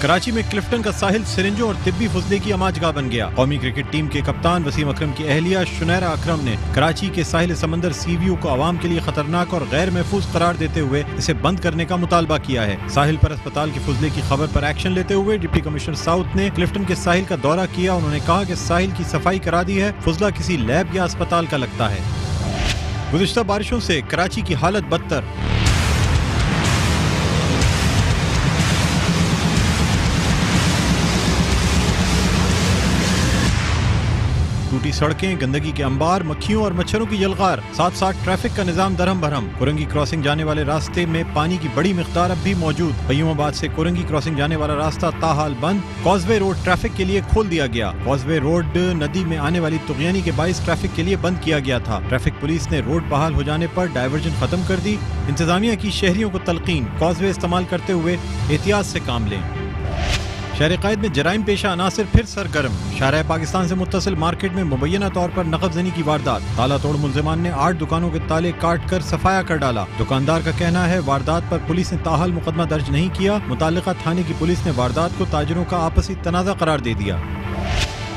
کراچی میں کلفٹن کا ساحل سرنجوں اور طبی فضلے کی اماجگاہ بن گیا۔ قومی کرکٹ ٹیم کے کپتان وسیم اکرم کی اہلیہ شنیرا اکرم نے کراچی کے ساحل سمندر سی ویو کو عوام کے لیے خطرناک اور غیر محفوظ قرار دیتے ہوئے اسے بند کرنے کا مطالبہ کیا ہے۔ ساحل پر اسپتال کے فضلے کی خبر پر ایکشن لیتے ہوئے ڈپٹی کمشنر ساؤتھ نے کلفٹن کے ساحل کا دورہ کیا۔ انہوں نے کہا کہ ساحل کی صفائی کرا دی ہے، فضلہ کسی لیب یا اسپتال کا لگتا ہے۔ گزشتہ بارشوں سے کراچی کی حالت بدتر۔ ٹوٹی سڑکیں، گندگی کے انبار، مکھیوں اور مچھروں کی یلغار، ساتھ ساتھ ٹریفک کا نظام درہم برہم۔ کورنگی کراسنگ جانے والے راستے میں پانی کی بڑی مقدار اب بھی موجود۔ قیوم آباد سے کورنگی کراسنگ جانے والا راستہ تاحال بند۔ کازوے روڈ ٹریفک کے لیے کھول دیا گیا۔ کازوے روڈ ندی میں آنے والی طغیانی کے باعث ٹریفک کے لیے بند کیا گیا تھا۔ ٹریفک پولیس نے روڈ بحال ہو جانے پر ڈائیورژن ختم کر دی۔ انتظامیہ کی شہریوں کو تلقین، کازوے استعمال کرتے ہوئے احتیاط سے کام لیں۔ شہر قائد میں جرائم پیشہ عناصر پھر سرگرم۔ شارع پاکستان سے متصل مارکیٹ میں مبینہ طور پر نقب زنی کی واردات۔ تالا توڑ ملزمان نے 8 دکانوں کے تالے کاٹ کر صفایا کر ڈالا۔ دکاندار کا کہنا ہے واردات پر پولیس نے تاحال مقدمہ درج نہیں کیا۔ متعلقہ تھانے کی پولیس نے واردات کو تاجروں کا آپسی تنازع قرار دے دیا۔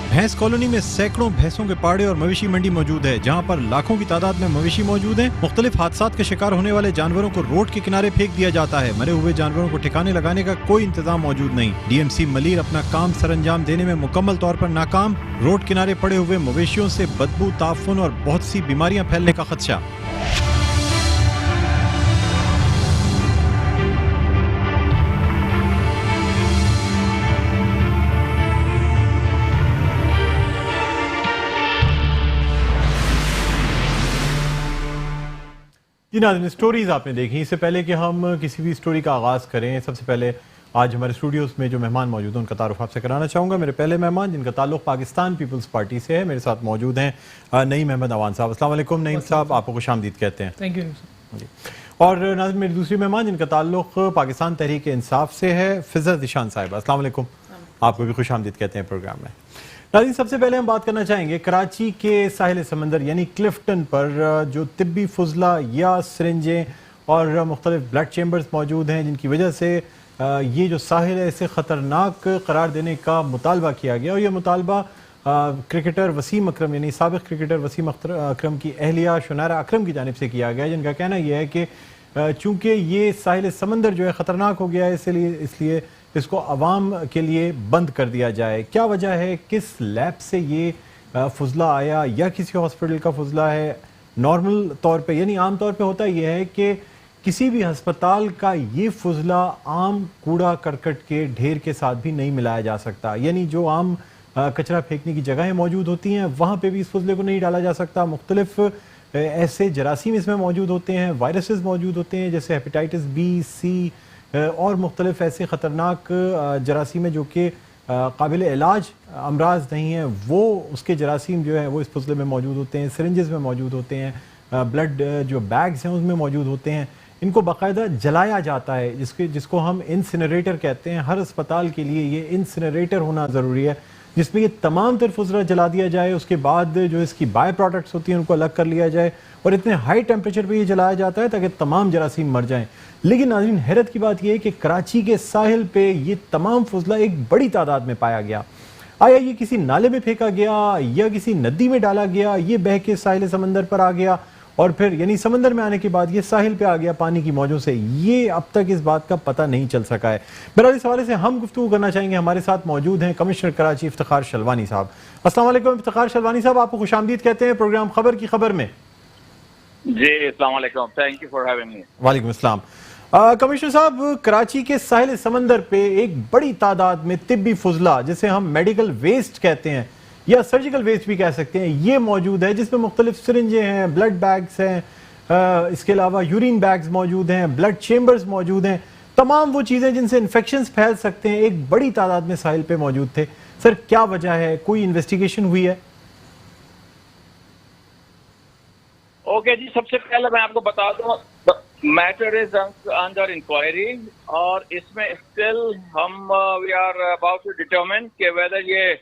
بھینس کالونی میں سینکڑوں بھینسوں کے پاڑے اور مویشی منڈی موجود ہے، جہاں پر لاکھوں کی تعداد میں مویشی موجود ہیں۔ مختلف حادثات کا شکار ہونے والے جانوروں کو روڈ کے کنارے پھینک دیا جاتا ہے۔ مرے ہوئے جانوروں کو ٹھکانے لگانے کا کوئی انتظام موجود نہیں۔ ڈی ایم سی ملیر اپنا کام سر انجام دینے میں مکمل طور پر ناکام۔ روڈ کنارے پڑے ہوئے مویشیوں سے بدبو، تعفن اور بہت سی بیماریاں پھیلنے کا خدشہ۔ جی ناظرین، سٹوریز آپ نے دیکھی۔ اس سے پہلے کہ ہم کسی بھی سٹوری کا آغاز کریں، سب سے پہلے آج ہمارے اسٹوڈیوز میں جو مہمان موجود ہیں ان کا تعارف آپ سے کرانا چاہوں گا۔ میرے پہلے مہمان جن کا تعلق پاکستان پیپلز پارٹی سے ہے، میرے ساتھ موجود ہیں نعیم احمد اوان صاحب۔ السلام علیکم نعیم صاحب، آپ کو خوش آمدید کہتے ہیں۔ Thank you. اور ناظرین میری دوسری مہمان جن کا تعلق پاکستان تحریک انصاف سے ہے، فضا ذیشان صاحب۔ السلام علیکم، آپ کو بھی خوش آمدید کہتے ہیں پروگرام میں۔ ناظرین سب سے پہلے ہم بات کرنا چاہیں گے کراچی کے ساحل سمندر یعنی کلفٹن پر جو طبی فضلہ یا سرنجیں اور مختلف بلڈ چیمبرز موجود ہیں، جن کی وجہ سے یہ جو ساحل ہے اسے خطرناک قرار دینے کا مطالبہ کیا گیا۔ اور یہ مطالبہ کرکٹر وسیم اکرم یعنی سابق کرکٹر وسیم اکرم کی اہلیہ شنیرا اکرم کی جانب سے کیا گیا، جن کا کہنا یہ ہے کہ چونکہ یہ ساحل سمندر جو ہے خطرناک ہو گیا ہے، اس لیے اس کو عوام کے لیے بند کر دیا جائے۔ کیا وجہ ہے، کس لیب سے یہ فضلہ آیا یا کسی ہاسپٹل کا فضلہ ہے؟ نارمل طور پہ یعنی عام طور پہ ہوتا یہ ہے کہ کسی بھی ہسپتال کا یہ فضلہ عام کوڑا کرکٹ کے ڈھیر کے ساتھ بھی نہیں ملایا جا سکتا، یعنی جو عام کچرا پھینکنے کی جگہیں موجود ہوتی ہیں وہاں پہ بھی اس فضلے کو نہیں ڈالا جا سکتا۔ مختلف ایسے جراثیم اس میں موجود ہوتے ہیں، وائرسز موجود ہوتے ہیں جیسے ہیپیٹائٹس بی، سی اور مختلف ایسے خطرناک جراثیم ہیں جو کہ قابل علاج امراض نہیں ہیں، وہ اس کے جراثیم جو ہیں وہ اس فضلے میں موجود ہوتے ہیں، سرنجز میں موجود ہوتے ہیں، بلڈ جو بیگز ہیں اس میں موجود ہوتے ہیں۔ ان کو باقاعدہ جلایا جاتا ہے جس کو ہم انسنریٹر کہتے ہیں۔ ہر اسپتال کے لیے یہ انسنریٹر ہونا ضروری ہے جس میں یہ تمام تر فضلہ جلا دیا جائے، اس کے بعد جو اس کی بائی پروڈکٹس ہوتی ہیں ان کو الگ کر لیا جائے، اور اتنے ہائی ٹیمپریچر پہ یہ جلایا جاتا ہے تاکہ تمام جراثیم مر جائیں۔ لیکن ناظرین حیرت کی بات یہ ہے کہ کراچی کے ساحل پہ یہ تمام فضلہ ایک بڑی تعداد میں پایا گیا۔ آیا یہ کسی نالے میں پھینکا گیا یا کسی ندی میں ڈالا گیا، یہ بہہ کے ساحل سمندر پر آ گیا اور پھر یعنی سمندر میں آنے کے بعد یہ ساحل پہ آ گیا پانی کی موجوں سے؟ یہ اب تک اس بات کا پتہ نہیں چل سکا ہے۔ بہرحال اس حوالے سے ہم گفتگو کرنا چاہیں گے۔ ہمارے ساتھ موجود ہیں کمشنر کراچی افتخار شلوانی صاحب۔ السلام علیکم افتخار شلوانی صاحب، آپ کو خوش آمدید کہتے ہیں پروگرام خبر کی خبر میں۔ جی السلام علیکم، thank you for having me. وعلیکم السلام۔ کمشنر صاحب، کراچی کے ساحل سمندر پہ ایک بڑی تعداد میں طبی فضلہ جسے ہم میڈیکل ویسٹ کہتے ہیں یا سرجیکل ویسٹ بھی کہہ سکتے ہیں، یہ موجود ہے جس میں مختلف سرنجیں ہیں، بلڈ بیگز ہیں، اس کے علاوہ یورین بیگز موجود ہیں، بلڈ چیمبرز موجود ہیں، تمام وہ چیزیں جن سے انفیکشنز پھیل سکتے ہیں ایک بڑی تعداد میں ساحل پہ موجود تھے۔ سر کیا وجہ ہے؟ کوئی انویسٹیگیشن ہوئی ہے؟ اوکے جی، سب سے پہلے میں آپ کو بتا دوں میٹر از انڈر انکوائری، اور اس میں اسٹل ہم we are about to determine کہ ویدر یہ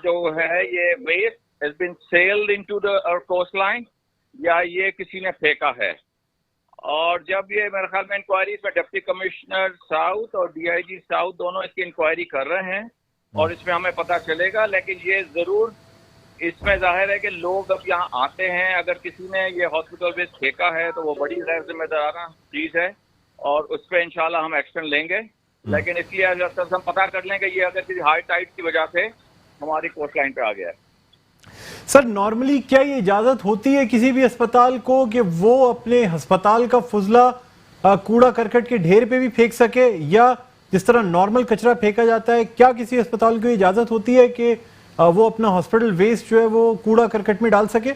جو ہے یہ waste has been sealed into the coastline یا یہ کسی نے پھینکا ہے۔ اور جب یہ میرے خیال میں انکوائری میں ڈپٹی کمشنر ساؤتھ اور ڈی آئی جی ساؤتھ دونوں اس کی انکوائری کر رہے ہیں اور اس میں ہمیں پتہ چلے گا. لیکن یہ ضرور اس میں ظاہر ہے کہ لوگ اب یہاں آتے ہیں, اگر کسی نے یہ ہاسپٹل بیس پھینکا ہے تو وہ بڑی غیر ذمہ دارانہ چیز ہے اور اس پہ انشاءاللہ ہم ایکشن لیں گے. لیکن اس لیے ہم پتہ کر لیں کہ یہ اگر کسی ہائی ٹائڈ کی وجہ سے ہماری کوسٹ لائن پہ آ گیا ہے. سر نارملی کیا یہ اجازت ہوتی ہے کسی بھی اسپتال کو کہ وہ اپنے ہسپتال کا فضلہ کوڑا کرکٹ کے ڈھیر پہ بھی پھینک سکے, یا جس طرح نارمل کچرا پھینکا جاتا ہے کیا کسی اسپتال کو اجازت ہوتی ہے کہ وہ اپنا ہاسپٹل ویسٹ جو ہے وہ کوڑا کرکٹ میں ڈال سکے؟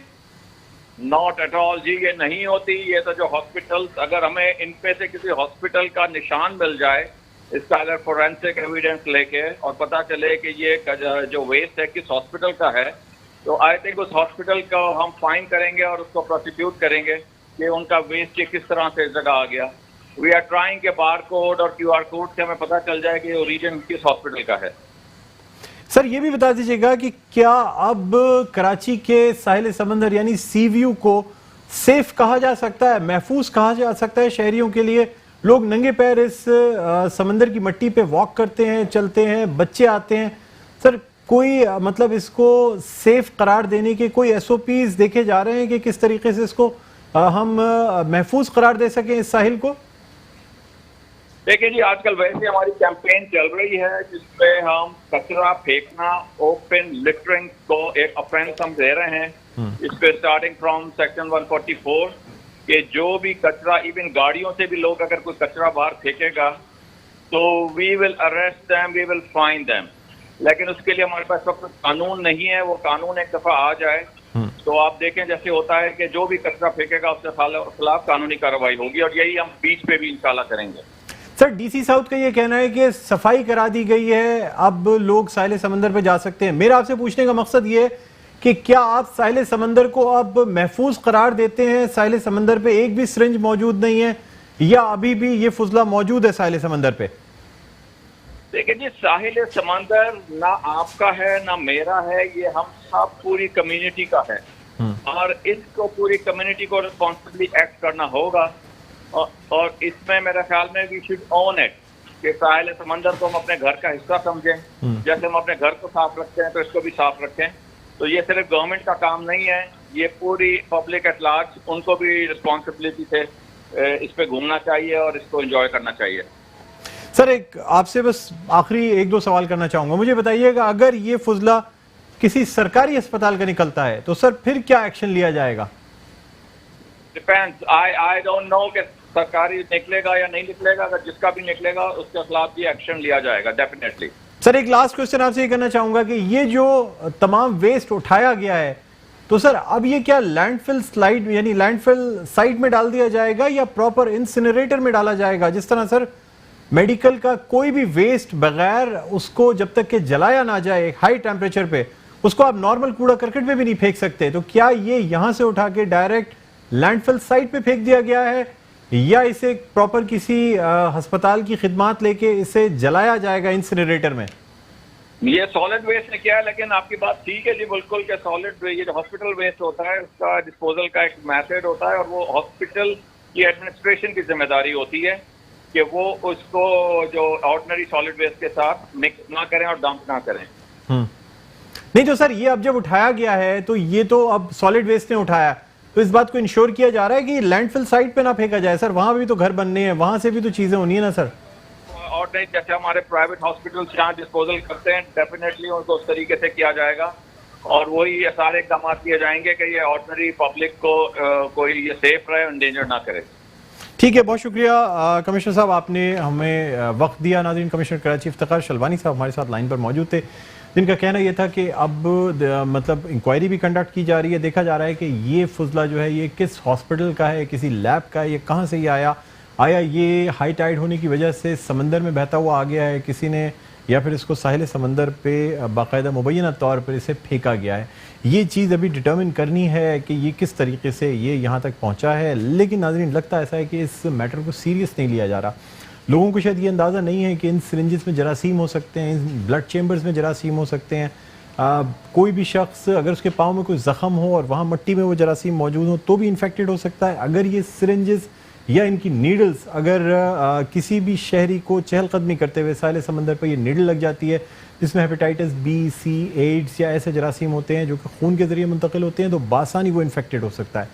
ناٹ ایٹ آل جی, یہ نہیں ہوتی. یہ تو جو ہاسپٹل, اگر ہمیں ان پہ سے کسی ہاسپٹل کا نشان مل جائے اس کا اگر فورینسک ایویڈنس لے کے اور پتہ چلے کہ یہ جو ویسٹ ہے کس ہاسپٹل کا ہے, تو آئی تھنک اس ہاسپٹل کو ہم فائن کریں گے اور اس کو پروسیکیوٹ کریں گے کہ ان کا ویسٹ کس طرح سے اس جگہ آ گیا. وی آر ٹرائنگ کہ بار کوڈ اور کیو آر کوڈ سے ہمیں پتہ چل جائے کہ اوریجن کس ہاسپٹل کا ہے. سر یہ بھی بتا دیجیے گا کہ کیا اب کراچی کے ساحل سمندر یعنی سی ویو کو سیف کہا جا سکتا ہے, محفوظ کہا جا سکتا ہے شہریوں کے لیے؟ لوگ ننگے پیر اس سمندر کی مٹی پہ واک کرتے ہیں, چلتے ہیں, بچے آتے ہیں. سر کوئی مطلب اس کو سیف قرار دینے کے کوئی ایس او پیز دیکھے جا رہے ہیں کہ کس طریقے سے اس کو ہم محفوظ قرار دے سکیں اس ساحل کو؟ دیکھیں جی, آج کل ویسے ہماری کیمپین چل رہی ہے جس پہ ہم کچرا پھینکنا, اوپن لٹرنگ کو ایک افینس ہم دے رہے ہیں. اس پہ اسٹارٹنگ فرام سیکشن 144 کہ جو بھی کچرا, ایون گاڑیوں سے بھی لوگ اگر کوئی کچرا باہر پھینکے گا تو وی ول اریسٹ دیم, وی ول فائن دیم. لیکن اس کے لیے ہمارے پاس وقت قانون نہیں ہے. وہ قانون ایک دفعہ آ جائے تو آپ دیکھیں جیسے ہوتا ہے کہ جو بھی کچرا پھینکے گا اس کے خلاف قانونی کارروائی ہوگی, اور یہی ہم بیچ پہ بھی انشاءاللہ کریں گے. سر ڈی سی ساؤتھ کا یہ کہنا ہے کہ صفائی کرا دی گئی ہے, اب لوگ ساحل سمندر پہ جا سکتے ہیں. میرا آپ سے پوچھنے کا مقصد یہ ہے کہ کیا آپ ساحل سمندر کو اب محفوظ قرار دیتے ہیں؟ ساحل سمندر پہ ایک بھی سرنج موجود نہیں ہے یا ابھی بھی یہ فضلہ موجود ہے ساحل سمندر پہ؟ دیکھیں جی, ساحل سمندر نہ آپ کا ہے نہ میرا ہے, یہ ہم سب پوری کمیونٹی کا ہے اور اس کو پوری کمیونٹی کو ریسپانسبلی ایکٹ کرنا ہوگا. اور اس میں میرے خیال میں وی شوڈ اون اٹ کہ ساحل سمندر کو ہم اپنے گھر کا حصہ سمجھیں. جیسے ہم اپنے گھر کو صاف رکھتے ہیں تو اس کو بھی صاف رکھیں. تو یہ صرف گورنمنٹ کا کام نہیں ہے, یہ پوری پبلک ایٹ لارج, ان کو بھی رسپانسبلٹی سے اس پہ گھومنا چاہیے اور اس کو انجوائے کرنا چاہیے. سر ایک آپ سے بس آخری ایک دو سوال کرنا چاہوں گا. مجھے بتائیے گا اگر یہ فضلہ کسی سرکاری اسپتال کا نکلتا ہے تو سر پھر کیا ایکشن لیا جائے گا؟ ڈیپینڈس, آئی ڈونٹ نو کہ سرکاری نکلے گا یا نہیں نکلے گا. اگر جس کا بھی نکلے گا اس کے خلاف بھی ایکشن لیا جائے گا ڈیفینیٹلی. سر ایک لاسٹ کوسچن آپ سے یہ کرنا چاہوں گا کہ یہ جو تمام ویسٹ اٹھایا گیا ہے تو سر اب یہ کیا لینڈ فل سلائڈ یعنی لینڈ فل سائٹ میں ڈال دیا جائے گا یا پراپر انسینریٹر میں ڈالا جائے گا؟ جس طرح سر میڈیکل کا کوئی بھی ویسٹ بغیر اس کو جب تک کہ جلایا نہ جائے ہائی ٹیمپریچر پہ, اس کو آپ نارمل کوڑا کرکٹ پہ بھی نہیں پھینک سکتے. تو کیا یہ یہاں سے اٹھا کے ڈائریکٹ لینڈ فل سائٹ پہ پھینک دیا گیا ہے یا اسے پراپر کسی ہسپتال کی خدمات لے کے اسے جلایا جائے گا انسینریٹر میں؟ یہ سالڈ ویسٹ نے کیا ہے, لیکن آپ کی بات ٹھیک ہے جی بالکل کہ سالڈ یہ جو ہاسپٹل ویسٹ ہوتا ہے اس کا ڈسپوزل کا ایک میتھڈ ہوتا ہے اور وہ ہاسپٹل کی ایڈمنسٹریشن کی ذمہ داری ہوتی ہے کہ وہ اس کو جو آرڈنری سالڈ ویسٹ کے ساتھ مکس نہ کریں اور ڈمپ نہ کریں. نہیں تو سر یہ اب جب اٹھایا گیا ہے تو یہ تو اب سالڈ ویسٹ نے اٹھایا, تو اس بات کو انشور کیا جا رہا ہے کہ لینڈ فل سائٹ پہ نہ پھینکا جائے. سر وہاں بھی تو گھر بننے ہیں, وہاں سے بھی تو چیزیں ہونی ہے نا سر. اور نہیں, جیسے ہمارے پرائیویٹ ہاسپٹلس جہاں ڈسپوزل کرتے ہیں ڈیفینیٹلی ان کو اس طریقے سے کیا جائے گا اور وہی سارے اقدامات کیے جائیں گے کہ یہ آرڈنری پبلک کو کوئی یہ سیف رہے, انڈینجر نہ کرے. ٹھیک ہے, بہت شکریہ کمشنر صاحب, آپ نے ہمیں وقت دیا. ناظرین, کمشنر کراچی افتخار شلوانی صاحب ہمارے ساتھ لائن پر موجود تھے, جن کا کہنا یہ تھا کہ اب مطلب انکوائری بھی کنڈکٹ کی جا رہی ہے, دیکھا جا رہا ہے کہ یہ فضلہ جو ہے یہ کس ہاسپٹل کا ہے, کسی لیب کا ہے, یہ کہاں سے یہ آیا یہ ہائی ٹائڈ ہونے کی وجہ سے سمندر میں بہتا ہوا آ گیا ہے کسی نے, یا پھر اس کو ساحل سمندر پہ باقاعدہ مبینہ طور پر اسے پھینکا گیا ہے. یہ چیز ابھی ڈٹرمن کرنی ہے کہ یہ کس طریقے سے یہ یہاں تک پہنچا ہے. لیکن ناظرین, لگتا ایسا ہے کہ اس میٹر کو سیریس نہیں لیا جا رہا. لوگوں کو شاید یہ اندازہ نہیں ہے کہ ان سرنجز میں جراثیم ہو سکتے ہیں, ان بلڈ چیمبرز میں جراثیم ہو سکتے ہیں. کوئی بھی شخص اگر اس کے پاؤں میں کوئی زخم ہو اور وہاں مٹی میں وہ جراثیم موجود ہو تو بھی انفیکٹڈ ہو سکتا ہے. اگر یہ سرنجز یا ان کی نیڈلز اگر کسی بھی شہری کو چہل قدمی کرتے ہوئے ساحل سمندر پر یہ نیڈل لگ جاتی ہے جس میں ہیپیٹائٹس بی سی ایڈز یا ایسے جراثیم ہوتے ہیں جو کہ خون کے ذریعے منتقل ہوتے ہیں تو بآسانی وہ انفیکٹڈ ہو سکتا ہے.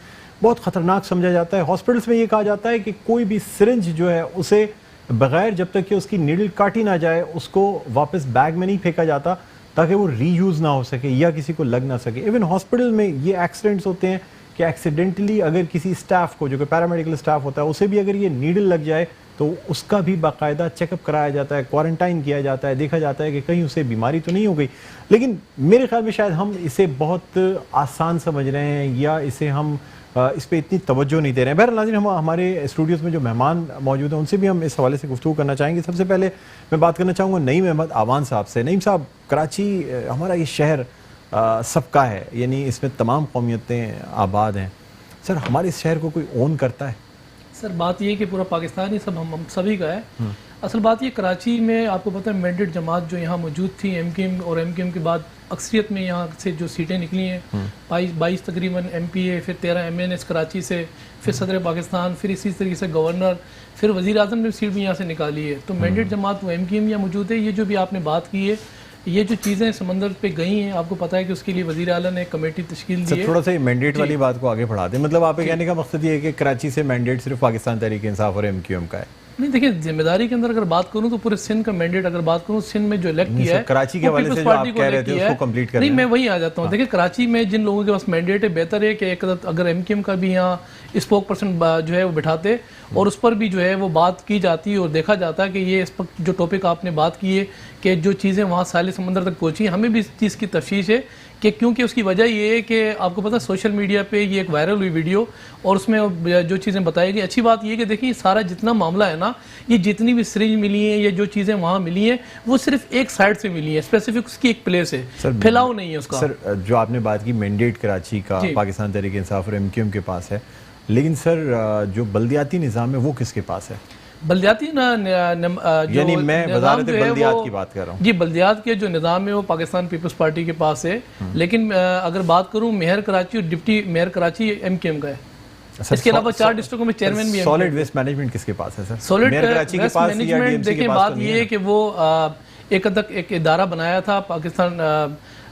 بہت خطرناک سمجھا جاتا ہے. ہاسپٹلس میں یہ کہا جاتا ہے کہ کوئی بھی سرنج جو ہے اسے بغیر جب تک کہ اس کی نیڈل کاٹی نہ جائے اس کو واپس بیگ میں نہیں پھینکا جاتا تاکہ وہ ری یوز نہ ہو سکے یا کسی کو لگ نہ سکے. ایون ہاسپٹل میں یہ ایکسیڈنٹس ہوتے ہیں کہ ایکسیڈنٹلی اگر کسی اسٹاف کو جو کہ پیرامیڈیکل اسٹاف ہوتا ہے اسے بھی اگر یہ نیڈل لگ جائے تو اس کا بھی باقاعدہ چیک اپ کرایا جاتا ہے, کوارنٹائن کیا جاتا ہے, دیکھا جاتا ہے کہ کہیں اسے بیماری تو نہیں ہو گئی. لیکن میرے خیال میں شاید ہم اسے بہت آسان سمجھ رہے ہیں یا اسے ہم اس پہ اتنی توجہ نہیں دے رہے ہیں. بہرحال ناظرین, ہم ہمارے اسٹوڈیوز میں جو مہمان موجود ہیں ان سے بھی ہم اس حوالے سے گفتگو کرنا چاہیں گے. سب سے پہلے میں بات کرنا چاہوں گا نعیم احمد آوان صاحب سے. نعیم صاحب, کراچی ہمارا یہ شہر سب کا ہے, یعنی اس میں تمام قومیتیں آباد ہیں. سر, ہمارے اس شہر کو کوئی اون کرتا ہے؟ سر بات یہ کہ پورا پاکستان ہی سب ہم سبھی کا ہے. اصل بات یہ کراچی میں آپ کو پتہ ہے مینڈیٹ جماعت جو یہاں موجود تھی ایم کیو ایم, اور ایم کیو ایم کے بعد اکثریت میں یہاں سے جو سیٹیں نکلی ہیں 22 تقریباً ایم پی اے, پھر 13 ایم این ایس کراچی سے, پھر صدر پاکستان, پھر اسی طریقے سے گورنر, پھر وزیر اعظم نے سیٹ بھی یہاں سے نکالی ہے. تو مینڈیٹ جماعت وہ ایم کیو ایم یہاں موجود ہے. یہ جو بھی آپ نے بات کی ہے, یہ جو چیزیں سمندر پہ گئی ہیں, آپ کو پتہ ہے کہ اس کے لیے وزیر اعلیٰ نے ایک کمیٹی تشکیل دی ہے. تھوڑا سا مینڈیٹ والی بات کو آگے بڑھا دیں. مطلب آپ کہنے کا مقصد یہ ہے کہ کراچی سے مینڈیٹ صرف پاکستان تحریک انصاف اور ایم کیو ایم کا ہے؟ نہیں دیکھیں, ذمہ داری کے اندر اگر بات کروں تو پورے سندھ کا مینڈیٹ اگر بات کروں, سندھ میں جو الیکٹ کیا ہے کراچی کے حوالے سے جو آپ کہہ رہے تھے اس کو کمپلیٹ کریں. نہیں, میں وہی آ جاتا ہوں. دیکھیں کراچی میں جن لوگوں کے پاس مینڈیٹ ہے, بہتر ہے کہ ایک اگر ایم کیو ایم کا بھی یہاں اسپوک پرسن جو ہے وہ بٹھاتے اور اس پر بھی جو ہے وہ بات کی جاتی اور دیکھا جاتا ہے کہ یہ اس پر جو ٹاپک آپ نے بات کی ہے کہ جو چیزیں وہاں ساحل سمندر تک پہنچی, ہمیں بھی اس چیز کی تفشیش ہے کہ کیونکہ اس کی وجہ یہ ہے کہ آپ کو پتہ سوشل میڈیا پہ یہ ایک وائرل ہوئی ویڈیو اور اس میں جو چیزیں بتائی گئی. اچھی بات یہ ہے کہ دیکھیں سارا جتنا معاملہ ہے نا, یہ جتنی بھی سرنج ملی ہیں یا جو چیزیں وہاں ملی ہیں وہ صرف ایک سائڈ سے ملی ہیں, اسپیسیفک اس کی ایک پلیس ہے, پھیلاؤ نہیں ہے اس کا. سر, جو آپ نے بات کی مینڈیٹ کراچی کا پاکستان تحریک انصاف اور ایم کیو ایم کے پاس ہے, لیکن سر جو بلدیاتی نظام ہے وہ کس کے پاس ہے؟ بلدیاتی یعنی میں وزارت بلدیات کی بات کر رہا ہوں. جی, بلدیات کے جو نظام ہے وہ پاکستان پیپلز پارٹی کے پاس ہے, لیکن اگر بات کروں میئر کراچی اور deputy mayor Karachi M Q M کا ہے. اس کے علاوہ 4 ڈسٹرکٹوں میں چیئرمین بھی ہے. سالڈ ویسٹ مینجمنٹ کس کے پاس ہے سر؟ سالڈ ویسٹ مینجمنٹ دیکھیں بات یہ ہے کہ وہ ایک ادارہ بنایا تھا پاکستان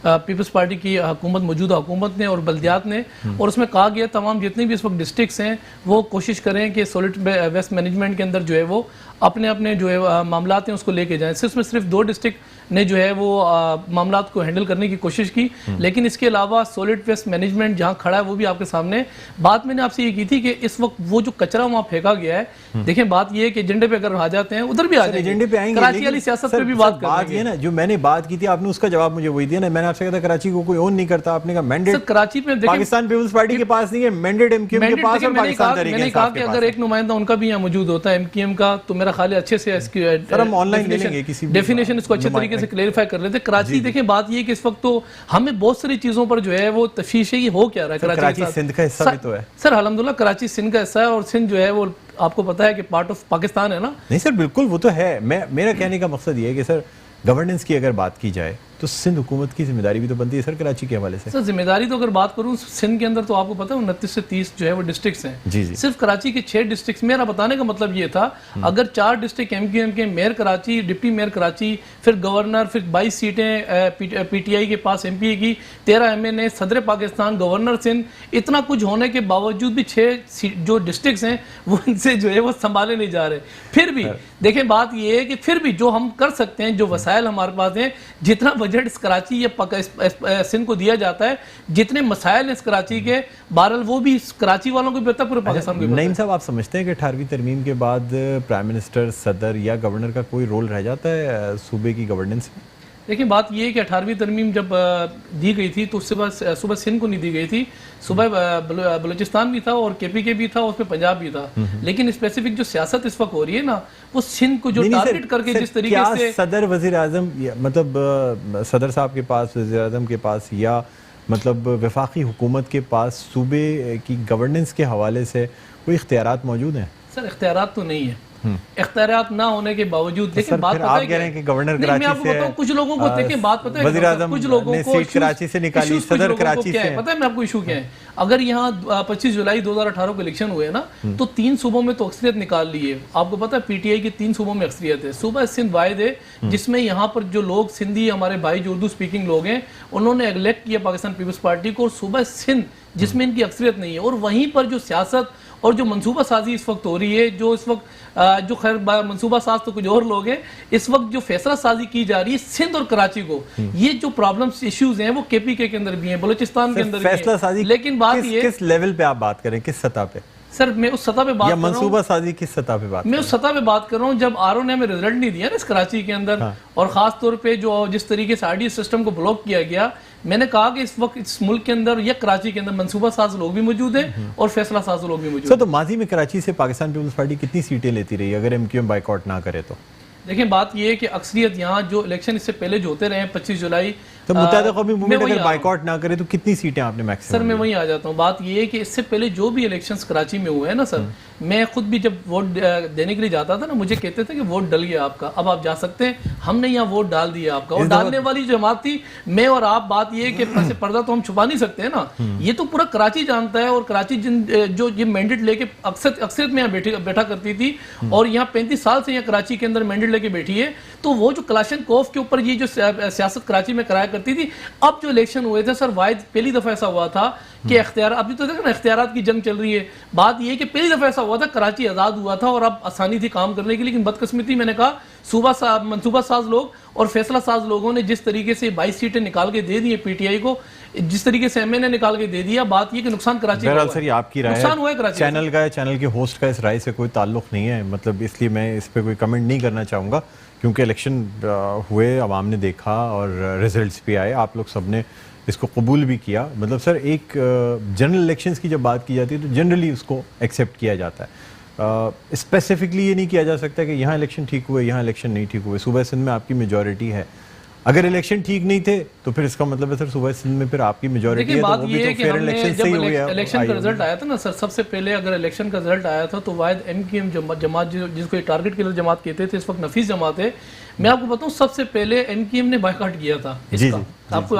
پیپلز پارٹی کی حکومت, موجودہ حکومت نے اور بلدیات نے, اور اس میں کہا گیا تمام جتنے بھی اس وقت ڈسٹرکٹس ہیں وہ کوشش کریں کہ سالڈ ویسٹ مینجمنٹ کے اندر جو ہے وہ اپنے جو ہے معاملات ہیں اس کو لے کے جائیں. اس میں صرف 2 ڈسٹرکٹ نے جو ہے وہ معاملات کو ہینڈل کرنے کی کوشش کی, لیکن اس کے علاوہ سالڈ ویسٹ مینجمنٹ جہاں کھڑا ہے وہ بھی آپ کے سامنے. بات میں نے آپ سے یہ کی تھی کہ اس وقت وہ جو کچرا وہاں پھینکا گیا ہے, دیکھیں بات یہ ہے کہ ایجنڈے پہ اگر آ جاتے ہیں ادھر بھی آ جائیں گے, کراچی والی سیاست پہ بھی بات کریں گے. نا جو میں نے بات کی تھی آپ نے اس کا جواب مجھے وہی دیا نا. میں نے آپ سے کہا تھا کراچی کو کوئی اون نہیں کرتا, آپ نے کہا مینڈیٹ کراچی میں پاکستان پیپلز پارٹی کے پاس نہیں ہے, مینڈیٹ ایم کیو ایم کے پاس اور پاکستان تحریک انصاف کے پاس. میں نے کہا کہ اگر ایک نمائندہ ان کا بھی یہاں موجود ہوتا ہے ایم کیو ایم کا تو میرا خیال ہے اچھے سے اس کی ہم آن لائن لے لیں گے کسی ڈیفینیشن اس کو اچھے طریقے سے کلیئرفائی کر لیتے. کراچی دیکھیں بات یہ ہے کہ اس وقت تو ہمیں بہت ساری چیزوں پر جو ہے وہ تشویش ہے, یہ ہو کیا رہا ہے کراچی سندھ کا حصہ بھی تو ہے سر. الحمدللہ کراچی سندھ کا حصہ ہے, اور سندھ جو ہے وہ آپ کو پتا ہے کہ پارٹ آف پاکستان ہے نا. نہیں سر بالکل وہ تو ہے. میرا کہنے کا مقصد یہ ہے کہ سر گورننس کی اگر بات کی جائے تو سندھ حکومت کی ذمہ داری بھی تو بنتی ہے سر کراچی کے حوالے سے. سر ذمہ داری تو اگر بات کروں سندھ کے اندر تو آپ کو پتا ہے 29 سے 30 جو ہے وہ ڈسٹرکٹس ہیں. جی جی. صرف کراچی کے 6 ڈسٹرکٹس. میرا بتانے کا مطلب یہ تھا اگر 4 ڈسٹرکٹ ایم کیو ایم کے, mayor Karachi, deputy mayor Karachi, پھر گورنر, پھر 22 سیٹیں پی ٹی آئی کے پاس ایم پی اے کی, 13 ایم این اے, صدر پاکستان, گورنر سندھ, اتنا کچھ ہونے کے باوجود بھی 6 جو ڈسٹرکٹس ہیں وہ ان سے جو ہے وہ سنبھالے نہیں جا رہے. پھر بھی دیکھیں بات یہ ہے کہ پھر بھی جو ہم کر سکتے ہیں, جو وسائل ہمارے پاس ہیں, جتنا بجٹ اس کراچی یا سندھ کو دیا جاتا ہے, جتنے مسائل ہیں اس کراچی کے, بہرحال وہ بھی کراچی والوں کو بھی پتہ, پورے پاکستان کو بھی پتہ. نعیم صاحب آپ سمجھتے ہیں کہ 18ویں ترمیم کے بعد پرائم منسٹر, صدر یا گورنر کا کوئی رول رہ جاتا ہے صوبے کی گورننس میں؟ دیکھیں بات یہ ہے کہ 18ویں ترمیم جب دی گئی تھی تو صبح سندھ کو نہیں دی گئی تھی, صبح بلوچستان بھی تھا اور کے پی کے بھی تھا, اس میں پنجاب بھی تھا. لیکن اسپیسیفک جو سیاست اس وقت ہو رہی ہے نا وہ سندھ کو جو ٹارگٹ کر کے جس طریقے سے صدر, وزیر اعظم, مطلب صدر صاحب کے پاس, وزیر اعظم کے پاس یا مطلب وفاقی حکومت کے پاس صوبے کی گورننس کے حوالے سے کوئی اختیارات موجود ہیں؟ سر اختیارات تو نہیں ہے. اختیارات نہ ہونے کے باوجود. لیکن بات پتہ ہے کہہ رہے ہیں کہ گورنر میں کراچی آپ کو سے بتاؤں کچھ لوگوں کو دیکھیں بات پتہ ہے وزیر اعظم کچھ لوگوں نے کو سیٹ کراچی سے نکالی, صدر کراچی سے. پتہ ہے میں آپ کو ایشو کیا ہے, اگر یہاں 25 جولائی 2018 کو الیکشن ہوئے نا تو 3 صوبوں میں تو اکثریت نکال لی ہے. آپ کو پتہ ہے پی ٹی آئی کی 3 صوبوں میں اکثریت ہے. صوبہ سندھ واحد ہے جس میں یہاں پر جو لوگ سندھی ہمارے بھائی جو اردو اسپیکنگ لوگ ہیں انہوں نے الیکٹ کیا پاکستان پیپلز پارٹی کو, اور صوبہ سندھ جس میں ان کی اکثریت نہیں ہے. اور وہیں پر جو سیاست اور جو منصوبہ سازی اس وقت ہو رہی ہے, جو اس وقت جو خیر منصوبہ ساز تو کچھ اور لوگ ہیں, اس وقت جو فیصلہ سازی کی جا رہی ہے سندھ اور کراچی کو, یہ جو پرابلمز ایشوز ہیں وہ کے پی کے اندر بھی ہیں, بلوچستان کے اندر بھی ہیں. فیصلہ سازی لیکن بات یہ کس لیول پہ آپ بات کریں, کس سطح پہ؟ سر میں اس سطح پہ بات کر رہا ہوں, منصوبہ سازی کس سطح پہ بات, میں اس سطح پہ بات کر رہا ہوں جب آر او نے ہمیں رزلٹ نہیں دیا نا اس کراچی کے اندر, اور خاص طور پہ جو جس طریقے سے آر ڈی سسٹم کو بلاک کیا گیا. میں نے کہا کہ اس وقت اس ملک کے اندر یا کراچی کے اندر منصوبہ ساز لوگ بھی موجود ہیں اور فیصلہ ساز لوگ بھی موجود ہیں. تو ماضی میں کراچی سے پاکستان پیپلز پارٹی کتنی سیٹیں لیتی رہی اگر ایم کیو ایم بائیکاٹ نہ کرے تو؟ دیکھیں بات یہ ہے کہ اکثریت یہاں جو الیکشن اس سے پہلے جو ہوتے رہے ہیں 25 جولائی, تو متحدہ قومی موومنٹ اگر بائیکاٹ نہ کرے تو کتنی سیٹیں آپ نے میکسیمم؟ سر میں وہیں آ جاتا ہوں. بات یہ ہے کہ اس سے پہلے جو بھی الیکشنز کراچی میں ہوئے ہیں نا سر, میں خود بھی جب ووٹ دینے کے لیے جاتا تھا نا مجھے کہتے تھے کہ ووٹ ڈل گیا آپ کا, اب آپ جا سکتے ہیں. ہم نے یہاں ووٹ ڈال دیا آپ کا, اور ڈالنے والی جماعت تھی میں اور آپ. بات یہ ہے کہ ایسے پردہ تو ہم چھپا نہیں سکتے ہیں نا, یہ تو پورا کراچی جانتا ہے. اور کراچی جو یہ مینڈیٹ لے کے اکثریت میں یہاں بیٹھا کرتی تھی, اور یہاں 35 سال سے یہاں کراچی کے اندر مینڈیٹ لے کے بیٹھی ہے, تو وہ جو کلاشن کوف کے اوپر یہ جو سیاست کراچی میں کرایا کرتی تھی. اب جو الیکشن ہوئے تھے سر, واحد پہلی دفعہ ایسا ہوا تھا کہ ابھی تو دیکھیں نا اختیارات کی جنگ چل رہی ہے. بات یہ ہے کہ پہلی دفعہ ایسا ہوا تھا کراچی آزاد ہوا تھا اور اب آسانی تھی کام کرنے کی. لیکن بدقسمتی میں نے کہا منصوبہ ساز لوگ اور فیصلہ ساز لوگوں نے جس طریقے سے 22 سیٹیں نکال کے دے دی پی ٹی آئی کو, جس طریقے سے ایم این اے نکال کے دے دیا. بات یہ کہ نقصان کراچی کا سر, یہ آپ کی رائے ہے, چینل کا چینل کے ہوسٹ کا اس رائے سے کوئی تعلق نہیں ہے, مطلب اس لیے میں اس پہ کوئی کمنٹ نہیں کرنا چاہوں گا کیونکہ الیکشن ہوئے, عوام نے دیکھا اور ریزلٹس بھی آئے, آپ لوگ سب نے اس کو قبول بھی کیا. مطلب سر ایک جنرل الیکشنز کی جب بات کی جاتی ہے تو جنرلی اس کو ایکسیپٹ کیا جاتا ہے. اسپیسیفکلی یہ نہیں کیا جا سکتا کہ یہاں الیکشن ٹھیک ہوئے یہاں الیکشن نہیں ٹھیک ہوئے. صوبہ سندھ میں آپ کی میجورٹی ہے, اگر الیکشن ٹھیک نہیں تھے تو پھر اس کا مطلب ہے سر صوبہ سندھ میں پھر آپ کی میجورٹی ہے, تو وہ بھی تو فیئر الیکشن سے ہی ہوئی ہے. الیکشن کا رزلٹ آیا تھا نا سر, سب سے پہلے اگر الیکشن کا رزلٹ آیا تھا تو واحد ایم کیو ایم جماعت جس کو ٹارگٹ کلر جماعت کہتے تھے, اس وقت نفیس جماعت ہے. میں آپ کو بتاؤں سب سے پہلے ایم کیو ایم نے بائیکاٹ کیا تھا اس کا.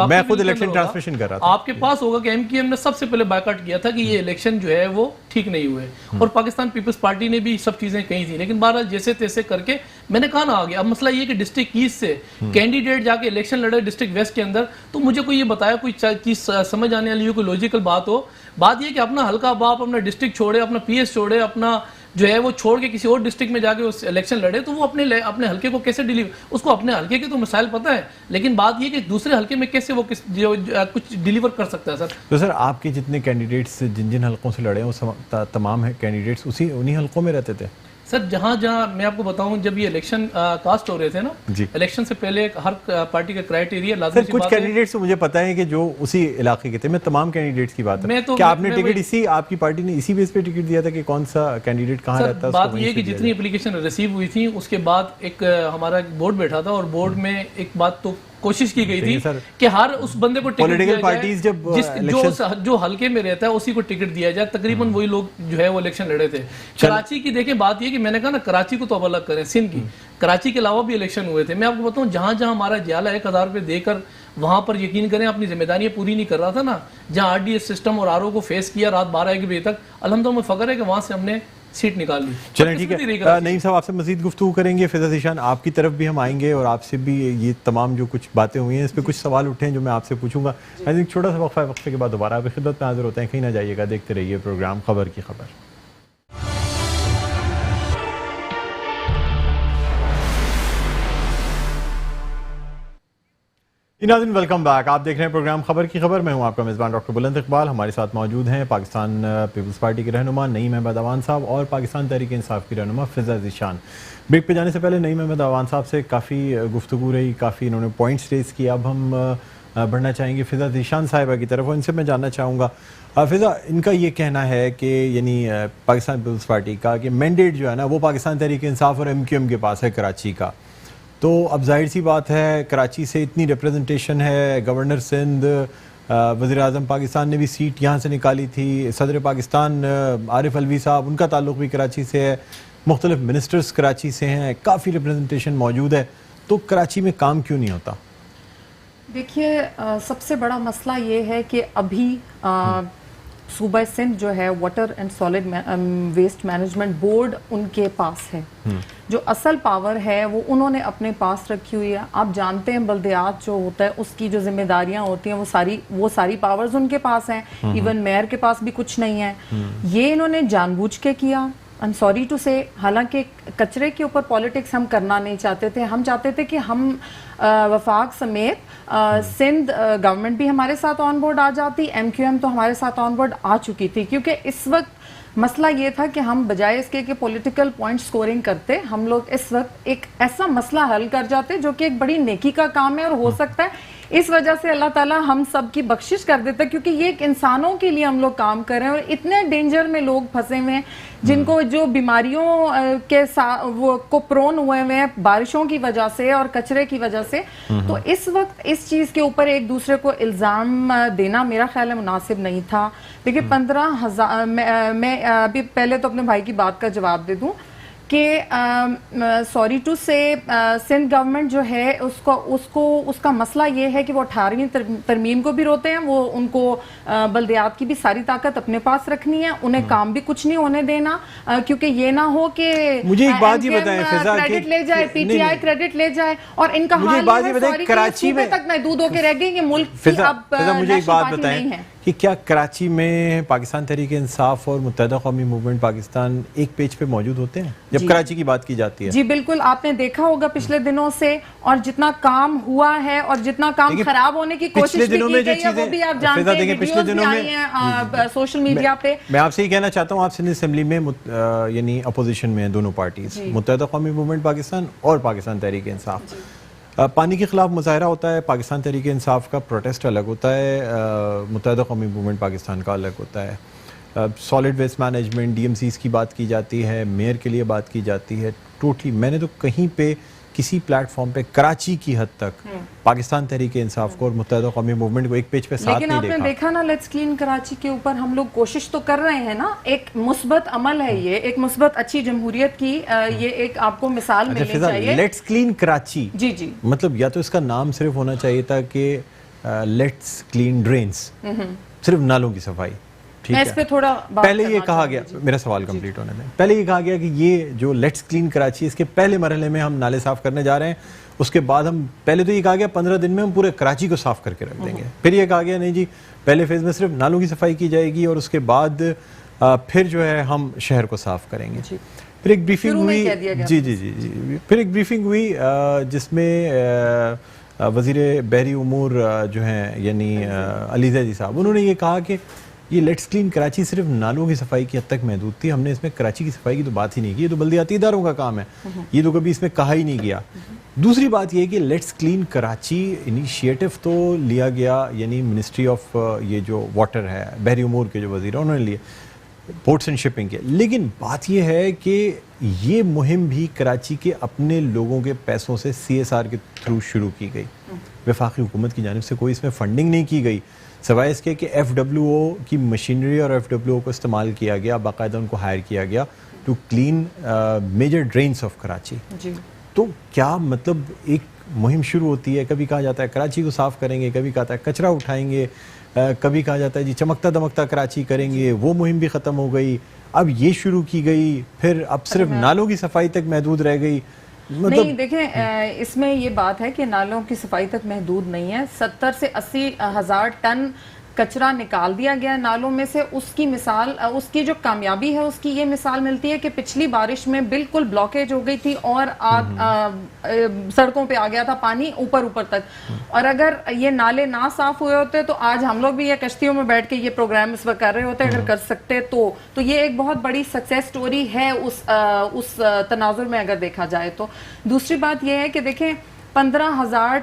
میں خود الیکشن ٹرانسمیشن کر رہا تھا, آپ کے پاس ہوگا کہ ایم کیو ایم نے سب سے پہلے بائیکاٹ کیا تھا کہ یہ الیکشن جو ہے وہ ٹھیک نہیں ہوئے, اور پاکستان پیپلز پارٹی نے بھی سب چیزیں کہی تھی. لیکن بہرحال جیسے تیسے کر کے میں نے کہا نا آگے. اب مسئلہ یہ کہ ڈسٹرکٹ ایسٹ سے کینڈیڈیٹ جا کے الیکشن لڑے ڈسٹرکٹ ویسٹ کے اندر, تو مجھے کوئی یہ بتایا کوئی چیز سمجھ آنے والی ہو, کوئی لوجیکل بات ہو. بات یہ کہ اپنا حلقہ باپ اپنا ڈسٹرکٹ چھوڑے, اپنا پی ایس چھوڑے, اپنا جو ہے وہ چھوڑ کے کسی اور ڈسٹرکٹ میں جا کے الیکشن لڑے, تو وہ اپنے حلقے کو کیسے اس کو اپنے حلقے کے تو مسائل پتہ ہے, لیکن بات یہ کہ دوسرے حلقے میں کیسے وہ کچھ ڈیلیور کر سکتا ہے سر. تو سر آپ کے جتنے کینڈیڈیٹس جن حلقوں سے لڑے ہیں وہ تمام کینڈیڈیٹس انہی حلقوں میں رہتے تھے؟ سر جہاں میں آپ کو بتاؤں جب یہ الیکشن کاسٹ ہو رہے تھے نا, الیکشن سے پہلے ہر پارٹی کا کرائیٹیریا لازمی. کچھ کینڈیڈیٹس مجھے پتا ہے کہ جو اسی علاقے کے تھے, میں تمام کینڈیڈیٹس کی بات ہے, کیا آپ نے ٹکٹ آپ کی پارٹی نے اسی بیس پہ ٹکٹ دیا تھا کہ کون سا کینڈیڈیٹ کہاں رہتا ہے؟ بات یہ کہ جتنی اپلیکیشن ریسیو ہوئی تھی اس کے بعد ایک ہمارا بورڈ بیٹھا تھا, اور بورڈ میں ایک بات تو کوشش کی گئی تھی کہ ہر اس بندے کو ٹکٹ دیا جائے جو حلقے میں رہتا ہے اسی کو ٹکٹ دیا جائے. تقریباً وہی لوگ جو ہے وہ الیکشن لڑے تھے. کراچی کی دیکھیں بات یہ کہ میں نے کہا نا کراچی کو تو اب الگ کریں, سندھ کی کراچی کے علاوہ بھی الیکشن ہوئے تھے. میں آپ کو بتاؤں جہاں ہمارا جیالہ 1000 روپے دے کر وہاں پر یقین کریں اپنی ذمہ داریاں پوری نہیں کر رہا تھا نا, جہاں آر ڈی ایس سسٹم اور آر او کو فیس کیا رات 12-1 بجے تک, الحمدللہ میں فخر ہے کہ وہاں سے ہم نے سیٹ نکال لی. چلیں ٹھیک ہے, نعیم صاحب آپ سے مزید گفتگو کریں گے. فضا ذیشان آپ کی طرف بھی ہم آئیں گے اور آپ سے بھی یہ تمام جو کچھ باتیں ہوئی ہیں اس پہ کچھ سوال اٹھے ہیں جو میں آپ سے پوچھوں گا. ایک چھوٹا سا وقفہ ہے, وقفے کے بعد دوبارہ آپ کی خدمت میں حاضر ہوتے ہیں. کہیں نہ جائیے گا, دیکھتے رہیے پروگرام خبر کی خبر. ناظرین ویلکم بیک, آپ دیکھ رہے ہیں پروگرام خبر کی خبر. میں ہوں آپ کا میزبان ڈاکٹر بلند اقبال. ہمارے ساتھ موجود ہیں پاکستان پیپلز پارٹی کے رہنما نعیم احمد اوان صاحب اور پاکستان تحریک انصاف کی رہنما فضا ذیشان. بریک پہ جانے سے پہلے نعیم احمد اوان صاحب سے کافی گفتگو رہی, کافی انہوں نے پوائنٹس ریز کیے. اب ہم بڑھنا چاہیں گے فضا ذیشان صاحبہ کی طرف, اور ان سے میں جاننا چاہوں گا فضا, ان کا یہ کہنا ہے کہ یعنی پاکستان پیپلز پارٹی کا کہ مینڈیٹ جو ہے نا وہ پاکستان تحریک انصاف اور ایم کیو ایم کے پاس ہے کراچی کا. تو اب ظاہر سی بات ہے کراچی سے اتنی ریپریزنٹیشن ہے, گورنر سندھ, وزیر اعظم پاکستان نے بھی سیٹ یہاں سے نکالی تھی, صدر پاکستان عارف الوی صاحب ان کا تعلق بھی کراچی سے ہے, مختلف منسٹرز کراچی سے ہیں, کافی ریپرزنٹیشن موجود ہے, تو کراچی میں کام کیوں نہیں ہوتا؟ دیکھیے سب سے بڑا مسئلہ یہ ہے کہ ابھی صوبہ سندھ جو ہے water and solid waste management board ان کے پاس ہے, جو اصل پاور ہے وہ انہوں نے اپنے پاس رکھی ہوئی ہے. آپ جانتے ہیں بلدیات جو ہوتا ہے اس کی جو ذمہ داریاں ہوتی ہیں وہ ساری پاورز ان کے پاس ہیں, ایون میئر کے پاس بھی کچھ نہیں ہے. یہ انہوں نے جان بوجھ کے کیا, I'm sorry to say, حالانکہ کچرے کے اوپر پالیٹکس ہم کرنا نہیں چاہتے تھے. ہم چاہتے تھے کہ ہم وفاق سمیت سندھ گورنمنٹ بھی ہمارے ساتھ آن بورڈ آ جاتی, MQM تو ہمارے ساتھ آن بورڈ آ چکی تھی, کیونکہ اس وقت مسئلہ یہ تھا کہ ہم بجائے اس کے کہ پولیٹیکل پوائنٹ سکورنگ کرتے, ہم لوگ اس وقت ایک ایسا مسئلہ حل کر جاتے جو کہ ایک بڑی نیکی کا کام ہے, اور ہو سکتا ہے اس وجہ سے اللہ تعالیٰ ہم سب کی بخشش کر دیتا ہے, کیونکہ یہ ایک انسانوں کے لیے ہم لوگ کام کر رہے ہیں, اور اتنے ڈینجر میں لوگ پھنسے ہوئے ہیں جن کو جو بیماریوں کے وہ کو پرون ہوئے ہیں بارشوں کی وجہ سے اور کچرے کی وجہ سے. تو اس وقت اس چیز کے اوپر ایک دوسرے کو الزام دینا میرا خیال ہے مناسب نہیں تھا. دیکھیے 15,000 میں ابھی پہلے تو اپنے بھائی کی بات کا جواب دے دوں کہ سوری ٹو سے سندھ گورنمنٹ جو ہے اس کا مسئلہ یہ ہے کہ وہ 18ویں ترمیم کو بھی روتے ہیں, وہ ان کو بلدیات کی بھی ساری طاقت اپنے پاس رکھنی ہے, انہیں کام بھی کچھ نہیں ہونے دینا, کیونکہ یہ نہ ہو کہ مجھے ایک بات یہ بتائیں فضا, کریڈٹ لے جائے, PTI کریڈٹ لے جائے, اور ان کا حال ہے کراچی میں تک محدود ہو کے رہ گئی, یہ ملک کی اب مجھے ایک بات نیشنل پارٹی نہیں ہے. کہ کیا کراچی میں پاکستان تحریک انصاف اور متحدہ قومی موومنٹ پاکستان ایک پیج پہ موجود ہوتے ہیں جب کراچی کی بات کی جاتی ہے؟ جی بالکل, آپ نے دیکھا ہوگا پچھلے دنوں سے, اور جتنا کام ہوا ہے اور جتنا کام خراب ہونے کی کوشش بھی کی گئی ہے وہ بھی آپ جانتے ہیں, ویڈیوز بھی آئی ہیں سوشل میڈیا پہ. میں آپ سے یہ کہنا چاہتا ہوں, آپ سندھ اسمبلی میں یعنی اپوزیشن میں ہیں دونوں پارٹیز, متحدہ قومی موومنٹ پاکستان اور پاکستان تحریک انصاف. پانی کے خلاف مظاہرہ ہوتا ہے, پاکستان تحریک انصاف کا پروٹیسٹ الگ ہوتا ہے, متحدہ قومی موومنٹ پاکستان کا الگ ہوتا ہے. سالڈ ویسٹ مینجمنٹ, DMCs کی بات کی جاتی ہے, میئر کے لیے بات کی جاتی ہے. ٹوٹلی میں نے تو کہیں پہ کسی پلیٹ فارم پہ کراچی کی حد تک پاکستان تحریک انصاف کو اور متحدہ قومی موومنٹ کو ایک پیج پہ ساتھ نہیں دیکھا. لیکن آپ نے دیکھا نا لیٹس کلین کراچی کے اوپر ہم لوگ کوشش تو کر رہے ہیں نا, ایک مثبت عمل ہے, یہ ایک مثبت اچھی جمہوریت کی یہ ایک آپ کو مثال ملنی چاہیے. لیٹس کلین کراچی, جی مطلب یا تو اس کا نام صرف ہونا چاہیے تھا کہ لیٹس کلین ڈرینز, صرف نالوں کی صفائی. اس پہ تھوڑا پہلے یہ کہا گیا, میرا سوال کمپلیٹ ہونے دیں, پہلے یہ کہا گیا کہ یہ جو لیٹس کلین کراچی اس کے پہلے مرحلے میں ہم نالے صاف کرنے جا رہے ہیں, اس کے بعد ہم پہلے تو یہ کہا گیا 15 دن میں ہم پورے کراچی کو صاف کر کے رکھ دیں گے, پھر یہ کہا گیا نہیں جی پہلے فیز میں صرف نالوں کی صفائی کی جائے گی اور اس کے بعد پھر جو ہے ہم شہر کو صاف کریں گے. پھر ایک بریفنگ ہوئی, پھر ایک بریفنگ ہوئی جس میں وزیر بحری امور جو ہیں یعنی علی زیدی صاحب, انہوں نے یہ کہا کہ یہ لیٹس کلین کراچی صرف نالوں کی صفائی کی حد تک محدود تھی, ہم نے اس میں کراچی کی صفائی کی تو بات ہی نہیں کی, یہ تو بلدیاتی اداروں کا کام ہے, یہ تو کبھی اس میں کہا ہی نہیں گیا. دوسری بات یہ کہ لیٹس کلین کراچی انیشیٹو تو لیا گیا, یعنی منسٹری آف یہ جو واٹر ہے, بحری امور کے جو وزیر ہیں انہوں نے لیے, پورٹس اینڈ شپنگ کے, لیکن بات یہ ہے کہ یہ مہم بھی کراچی کے اپنے لوگوں کے پیسوں سے CSR کے تھرو شروع کی گئی, وفاقی حکومت کی جانب سے کوئی اس میں فنڈنگ نہیں کی گئی, سوائے اس کے کہ FWO کی مشینری اور FWO کو استعمال کیا گیا, باقاعدہ ان کو ہائر کیا گیا to clean major drains of Karachi. تو کیا مطلب ایک مہم شروع ہوتی ہے, کبھی کہا جاتا ہے کراچی کو صاف کریں گے, کبھی کہتا ہے کچرا اٹھائیں گے, کبھی کہا جاتا ہے جی چمکتا دمکتا کراچی کریں گے, وہ مہم بھی ختم ہو گئی, اب یہ شروع کی گئی, پھر اب صرف نالوں کی صفائی تک محدود رہ گئی. نہیں دیکھیں اس میں یہ بات ہے کہ نالوں کی صفائی تک محدود نہیں ہے, 70 سے 80 ہزار ٹن کچرا نکال دیا گیا نالوں میں سے. اس کی مثال, اس کی جو کامیابی ہے اس کی یہ مثال ملتی ہے کہ پچھلی بارش میں بالکل بلاکیج ہو گئی تھی اور سڑکوں پہ آ گیا تھا پانی اوپر تک, اور اگر یہ نالے نہ صاف ہوئے ہوتے تو آج ہم لوگ بھی یہ کشتیوں میں بیٹھ کے یہ پروگرام اس وقت کر رہے ہوتے, اگر کر سکتے تو یہ ایک بہت بڑی سکسیس سٹوری ہے اس تناظر میں اگر دیکھا جائے تو. دوسری بات یہ ہے کہ دیکھیں 15,000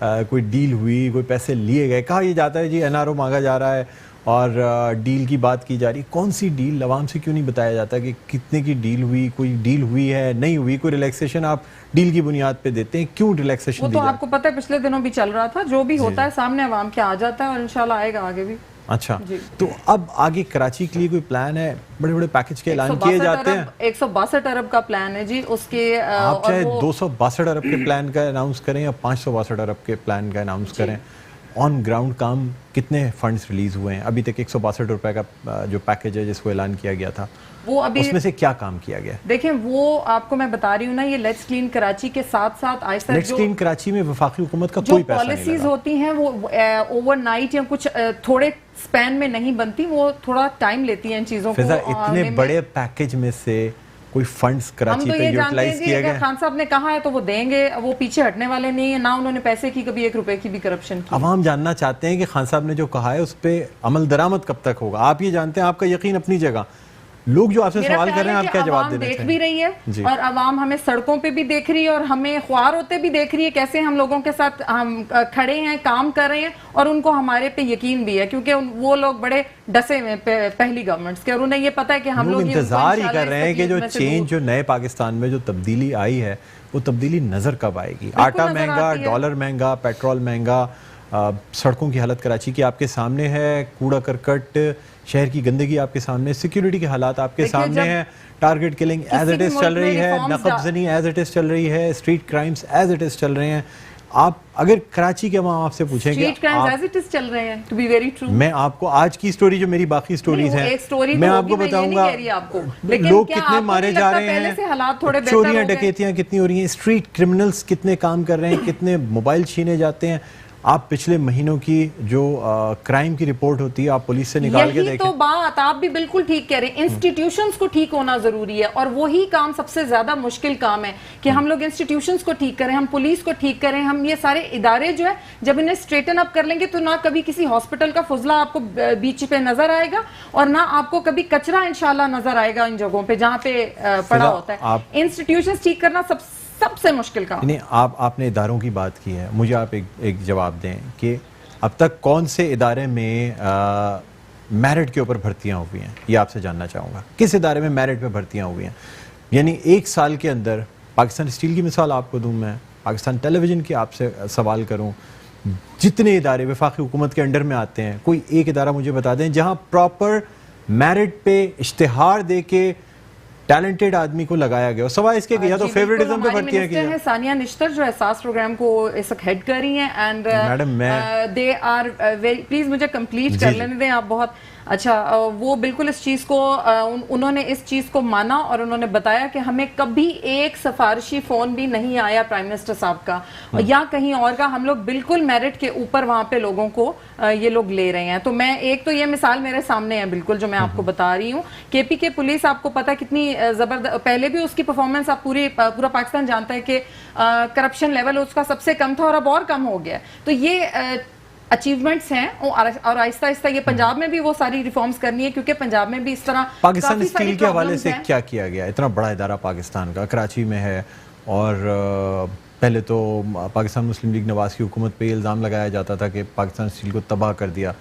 کوئی ڈیل ہوئی, کوئی پیسے لیے گئے, کہا یہ جاتا ہے جی NRO مانگا جا رہا ہے اور ڈیل کی بات کی جا رہی. کون سی ڈیل؟ عوام سے کیوں نہیں بتایا جاتا کہ کتنے کی ڈیل ہوئی, کوئی ڈیل ہوئی ہے نہیں ہوئی, کوئی ریلیکسیشن آپ ڈیل کی بنیاد پہ دیتے ہیں, کیوں ریلیکسیشن وہ تو آپ کو پتہ ہے پچھلے دنوں بھی چل رہا تھا, جو بھی ہوتا ہے سامنے عوام کے آ جاتا ہے اور انشاءاللہ آئے گا آگے بھی. اچھا, تو اب آگے کراچی کے لیے کوئی پلان ہے؟ بڑے بڑے پیکج کے اعلان کیے جاتے ہیں. 162 ارب کا پلان ہے جی, اس کے آپ چاہے 262 ارب کے پلان کا اناؤنس کریں یا 562 ارب کے پلان کا اناؤنس کریں, آن گراؤنڈ کام کتنے فنڈز ریلیز ہوئے ہیں ابھی تک؟ 162 روپے کا جو پیکج ہے جس کو اعلان کیا گیا تھا, وہ ابھی اس میں سے کیا کام کیا گیا؟ دیکھیں وہ آپ کو میں بتا رہی ہوں نا, یہ لیٹس کلین کراچی کے ساتھ ساتھ آہستہ لیٹس کلین کراچی میں وفاقی حکومت کا کوئی پیسہ نہیں لگا. جو پالیسیز ہوتی ہیں وہ اوور نائٹ یا کچھ تھوڑے سپین میں نہیں بنتی, وہ تھوڑا ٹائم لیتی ہیں ان چیزوں کو. فضا, اتنے بڑے پیکج میں سے کوئی فنڈز کراچی پہ یوٹیلائز کیا گیا؟ خان صاحب نے کہا ہے تو وہ دیں گے, وہ پیچھے ہٹنے والے نہیں ہیں, نہ انہوں نے پیسے کی کبھی 1 روپے کی بھی کرپشن کی. عوام جاننا چاہتے ہیں کہ خان صاحب نے جو کہا ہے اس پہ عمل درآمد کب تک ہوگا. آپ یہ جانتے ہیں, آپ کا یقین اپنی جگہ, لوگ جو آپ سے سوال کر رہے ہیں آپ کیا جواب دینا دیکھ بھی رہی ہے اور عوام ہمیں سڑکوں پہ بھی دیکھ رہی ہے اور ہمیں خوار ہوتے بھی دیکھ رہی ہے, کیسے ہم لوگوں کے ساتھ ہم کھڑے ہیں, کام کر رہے ہیں, اور ان کو ہمارے پہ یقین بھی ہے کیونکہ وہ لوگ بڑے ڈسے ہوئے پہلی گورنمنٹس کے, اور انہیں یہ پتہ ہے کہ ہم لوگ انتظار ہی کر رہے ہیں کہ جو چینج, جو نئے پاکستان میں جو تبدیلی آئی ہے وہ تبدیلی نظر کب آئے گی. آٹا مہنگا, ڈالر مہنگا, پیٹرول مہنگا, سڑکوں کی حالت کراچی کی آپ کے سامنے ہے, کوڑا کرکٹ, شہر کی گندگی آپ کے سامنے, سیکیورٹی کے حالات آپ کے سامنے ہیں, target killing as it is چل رہی ہے, نقب زنی ایز اٹ از چل رہی ہے, street crimes as it is چل رہے ہیں. آپ اگر کراچی کے عوام آپ سے پوچھیں کہ street crimes as it is چل رہے ہیں, ٹو بی ویری ٹرو, میں آپ کو آج کی سٹوری جو میری باقی سٹوریز ہیں میں آپ کو بتاؤں گا, لوگ کتنے مارے جا رہے ہیں, چوریاں ڈکیتیاں کتنی ہو رہی ہیں, اسٹریٹ کرمنلز کتنے کام کر رہے ہیں, کتنے موبائل چھینے جاتے ہیں. آپ پچھلے مہینوں کی جو کرائم کی رپورٹ ہوتی ہے آپ پولیس سے نکال کے دیکھیں. یہی تو بات آپ بھی بالکل ٹھیک کہہ رہے ہیں, انسٹیٹیوشنز کو ٹھیک ہونا ضروری ہے, اور وہی کام سب سے زیادہ مشکل کام ہے کہ ہم لوگ انسٹیٹیوشنز کو ٹھیک کریں, ہم پولیس کو ٹھیک کریں, ہم یہ سارے ادارے جو ہے جب انہیں اسٹریٹن اپ کر لیں گے تو نہ کبھی کسی ہاسپٹل کا فضلہ آپ کو بیچ پہ نظر آئے گا اور نہ آپ کو کبھی کچرا انشاءاللہ نظر آئے گا ان جگہوں پہ جہاں پہ پڑا ہوتا ہے. انسٹیٹیوشنز ٹھیک کرنا سب سے مشکل کام. نہیں, آپ نے اداروں کی بات کی ہے, مجھے آپ ایک جواب دیں کہ اب تک کون سے ادارے میں میرٹ کے اوپر بھرتیاں ہوئی ہیں, یہ آپ سے جاننا چاہوں گا. کس ادارے میں میرٹ پہ بھرتیاں ہوئی ہیں؟ یعنی 1 سال کے اندر پاکستان اسٹیل کی مثال آپ کو دوں, میں پاکستان ٹیلی ویژن کی آپ سے سوال کروں, جتنے ادارے وفاقی حکومت کے انڈر میں آتے ہیں کوئی ایک ادارہ مجھے بتا دیں جہاں پراپر میرٹ پہ اشتہار دے کے ٹیلنٹڈ آدمی کو لگایا گیا, سوائے اس کے یا تو فیوریٹزم پہ بھرتیاں کی جائیں. ثانیہ نشتر جو احساس پروگرام کو اس وقت ہیڈ کر رہی ہیں, and madam they are very, please مجھے کمپلیٹ کر لینے دیں آپ. بہت اچھا, وہ بالکل اس چیز کو انہوں نے اس چیز کو مانا اور انہوں نے بتایا کہ ہمیں کبھی ایک سفارشی فون بھی نہیں آیا پرائم منسٹر صاحب کا یا کہیں اور کا, ہم لوگ بالکل میرٹ کے اوپر وہاں پہ لوگوں کو یہ لوگ لے رہے ہیں. تو میں ایک تو یہ مثال میرے سامنے ہے بالکل جو میں آپ کو بتا رہی ہوں. کے پی کے پولیس آپ کو پتا کتنی زبردست, پہلے بھی اس کی پرفارمنس آپ پورا پاکستان جانتا ہے کہ کرپشن لیول اس کا سب سے کم تھا اور اب اور کم ہو گیا. تو یہ اچیومنٹس ہیں اور آہستہ آہستہ یہ پنجاب میں بھی وہ ساری ریفارمز کرنی ہے کیونکہ پنجاب میں بھی اس طرح پاکستان اسٹیل کے حوالے سے کیا کیا گیا. اتنا بڑا ادارہ پاکستان کا کراچی میں ہے, اور پہلے تو پاکستان مسلم لیگ نواز کی حکومت پہ الزام لگایا جاتا تھا کہ پاکستان اسٹیل کو تباہ کر دیا.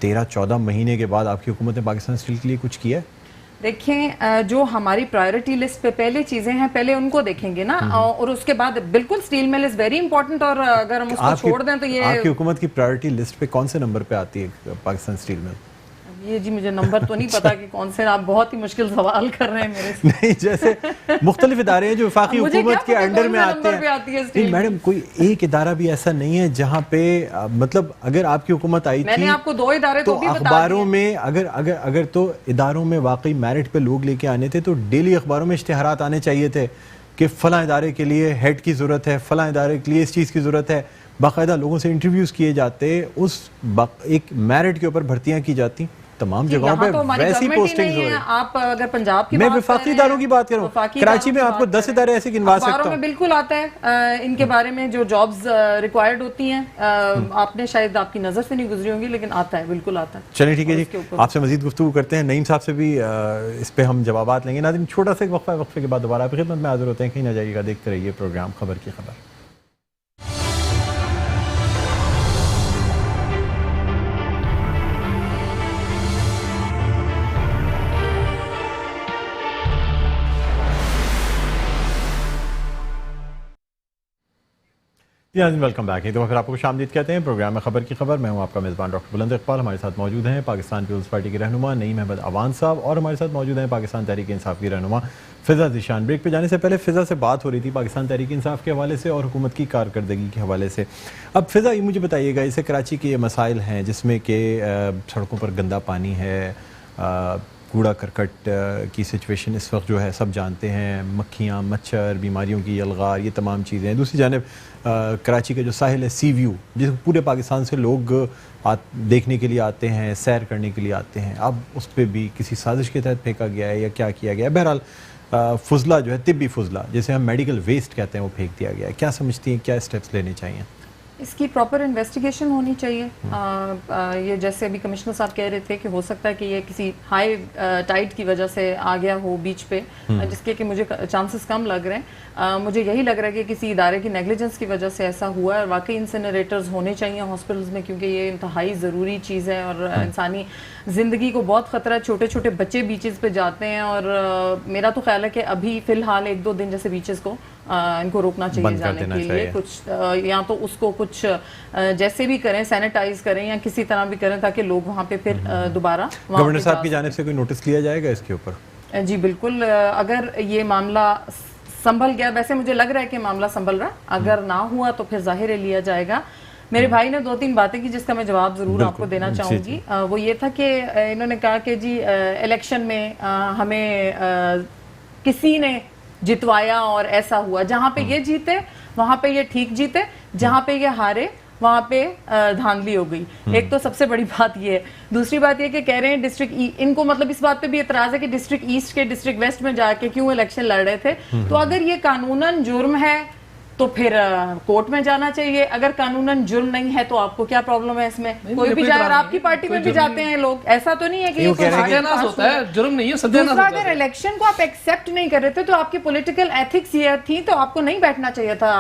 13-14 مہینے کے بعد آپ کی حکومت نے پاکستان اسٹیل کے لیے کچھ کیا ہے؟ دیکھیں, جو ہماری پرائیورٹی لسٹ پہ پہلے چیزیں ہیں پہلے ان کو دیکھیں گے نا, اور اس کے بعد بالکل اسٹیل مل از ویری امپورٹنٹ, اور اگر ہم اس کو چھوڑ دیں تو یہ آپ کی حکومت کی پرائیورٹی لسٹ پہ کون سے نمبر پہ آتی ہے پاکستان اسٹیل مل؟ یہ جی مجھے نمبر تو نہیں پتا کہ کون سے, آپ بہت ہی مشکل سوال کر رہے ہیں میرے سے. نہیں, جیسے مختلف ادارے ہیں جو وفاقی حکومت کے انڈر میں آتے ہیں. نہیں میڈم, کوئی ایک ادارہ بھی ایسا نہیں ہے جہاں پہ مطلب اگر آپ کی حکومت آئی تھی, میں نے آپ کو 2 ادارے تو اخباروں میں اگر تو اداروں میں واقعی میرٹ پہ لوگ لے کے آنے تھے تو ڈیلی اخباروں میں اشتہارات آنے چاہیے تھے کہ فلاں ادارے کے لیے ہیڈ کی ضرورت ہے, فلاں ادارے کے لیے اس چیز کی ضرورت ہے. باقاعدہ لوگوں سے انٹرویوز کیے جاتے, اس ایک میرٹ کے اوپر بھرتیاں کی جاتی. تمام جگہوں پہ ویسی پوسٹنگز ہو رہی ہیں. آپ اگر پنجاب کی میں وفاقی اداروں کی بات کروں, کراچی میں آپ کو 10 ادارے ایسے گنوا سکتا ہوں. اخباروں میں بالکل آتا ہے ان کے بارے میں جو جابز ریکوائرڈ ہوتی ہیں, آپ نے شاید آپ کی نظر سے نہیں گزری ہوں گی لیکن آتا ہے, بالکل آتا ہے. چلیں ٹھیک ہے جی, آپ سے مزید گفتگو کرتے ہیں. نعیم صاحب سے بھی اس پہ ہم جوابات لیں گے. ناظرین چھوٹا سا ایک وقفے کے بعد دوبارہ آپ کی خدمت میں حاضر ہوتے ہیں. کہیں نہ جائیے گا, دیکھتے رہیے پروگرام خبر کی خبر. Welcome back. ایک دفعہ پھر آپ کو خوش آمدید کہتے ہیں پروگرام میں خبر کی خبر. میں ہوں آپ کا میزبان ڈاکٹر بلند اقبال. ہمارے ساتھ موجود ہیں پاکستان پیپلز پارٹی کے رہنما نعیم احمد عوان صاحب, اور ہمارے ساتھ موجود ہیں پاکستان تحریک انصاف کی رہنما فضا ذیشان. بریک پہ جانے سے پہلے فضا سے بات ہو رہی تھی پاکستان تحریک انصاف کے حوالے سے اور حکومت کی کارکردگی کے حوالے سے. اب فضا یہ مجھے بتائیے گا, اسے کراچی کے یہ مسائل ہیں جس میں کہ سڑکوں پر گندا پانی ہے, کوڑا کرکٹ کی سچویشن اس وقت جو ہے سب جانتے ہیں, مکھیاں, مچھر, بیماریوں کی الغار, یہ تمام چیزیں ہیں. دوسری جانب کراچی کا جو ساحل ہے سی ویو, جس کو پورے پاکستان سے لوگ دیکھنے کے لیے آتے ہیں, سیر کرنے کے لیے آتے ہیں, اب اس پہ بھی کسی سازش کے تحت پھینکا گیا ہے یا کیا کیا گیا ہے؟ بہرحال فضلہ جو ہے, طبی فضلہ جسے ہم میڈیکل ویسٹ کہتے ہیں, وہ پھینک دیا گیا ہے. کیا سمجھتی ہیں کیا اسٹیپس لینے چاہیے؟ اس کی پراپر انویسٹیگیشن ہونی چاہیے. یہ جیسے ابھی کمشنر صاحب کہہ رہے تھے کہ ہو سکتا ہے کہ یہ کسی ہائی ٹائڈ کی وجہ سے آ گیا ہو بیچ پہ, جس کے کہ مجھے چانسز کم لگ رہے ہیں. مجھے یہی لگ رہا ہے کہ کسی ادارے کی نیگلیجنس کی وجہ سے ایسا ہوا ہے. اور واقعی انسینریٹرز ہونے چاہیے ہاسپٹلز میں, کیونکہ یہ انتہائی ضروری چیز ہے اور انسانی زندگی کو بہت خطرہ ہے. چھوٹے چھوٹے بچے بیچز پہ جاتے ہیں, اور میرا تو خیال ہے کہ ابھی فی الحال 1-2 دن جیسے بیچز کو ان کو روکنا چاہیے جانے کے لیے. کچھ یا تو اس کو کچھ جیسے بھی کریں, سینیٹائز کریں یا کسی طرح بھی کریں تاکہ لوگ وہاں پہ پھر دوبارہ. گورنر صاحب کی جانب سے کوئی نوٹس لیا جائے گا اس کے اوپر؟ جی بالکل, اگر یہ معاملہ سنبھل گیا, ویسے مجھے لگ رہا ہے کہ معاملہ سنبھل رہا, اگر نہ ہوا تو پھر ظاہر ہے لیا جائے گا. میرے بھائی نے 2-3 باتیں کی جس کا میں جواب ضرور آپ کو دینا چاہوں گی. وہ یہ تھا کہ انہوں نے کہا کہ جی الیکشن میں ہمیں کسی نے جتوایا اور ایسا ہوا. جہاں پہ یہ جیتے وہاں پہ یہ ٹھیک جیتے, جہاں پہ یہ ہارے وہاں پہ دھاندلی ہو گئی. ایک تو سب سے بڑی بات یہ ہے. دوسری بات یہ کہ کہہ رہے ہیں ڈسٹرکٹ ان کو مطلب اس بات پہ بھی اعتراض ہے کہ ڈسٹرکٹ ایسٹ کے ڈسٹرکٹ ویسٹ میں جا کے کیوں الیکشن لڑ رہے تھے. تو اگر یہ قانوناً جرم ہے تو پھر کورٹ میں جانا چاہیے. اگر قانوناً جرم نہیں ہے تو آپ کو کیا پرابلم ہے اس میں؟ کوئی بھی جائے, اور آپ کی پارٹی میں بھی جاتے ہیں لوگ, ایسا تو نہیں ہے کہ ستیاناس ہوتا ہے, جرم نہیں ہے ستیاناس ہوتا ہے. اگر الیکشن کو آپ ایکسیپٹ نہیں کر رہے تھے تو آپ کی پولیٹیکل ایتھکس یہ تھی, تو آپ کو نہیں بیٹھنا چاہیے تھا,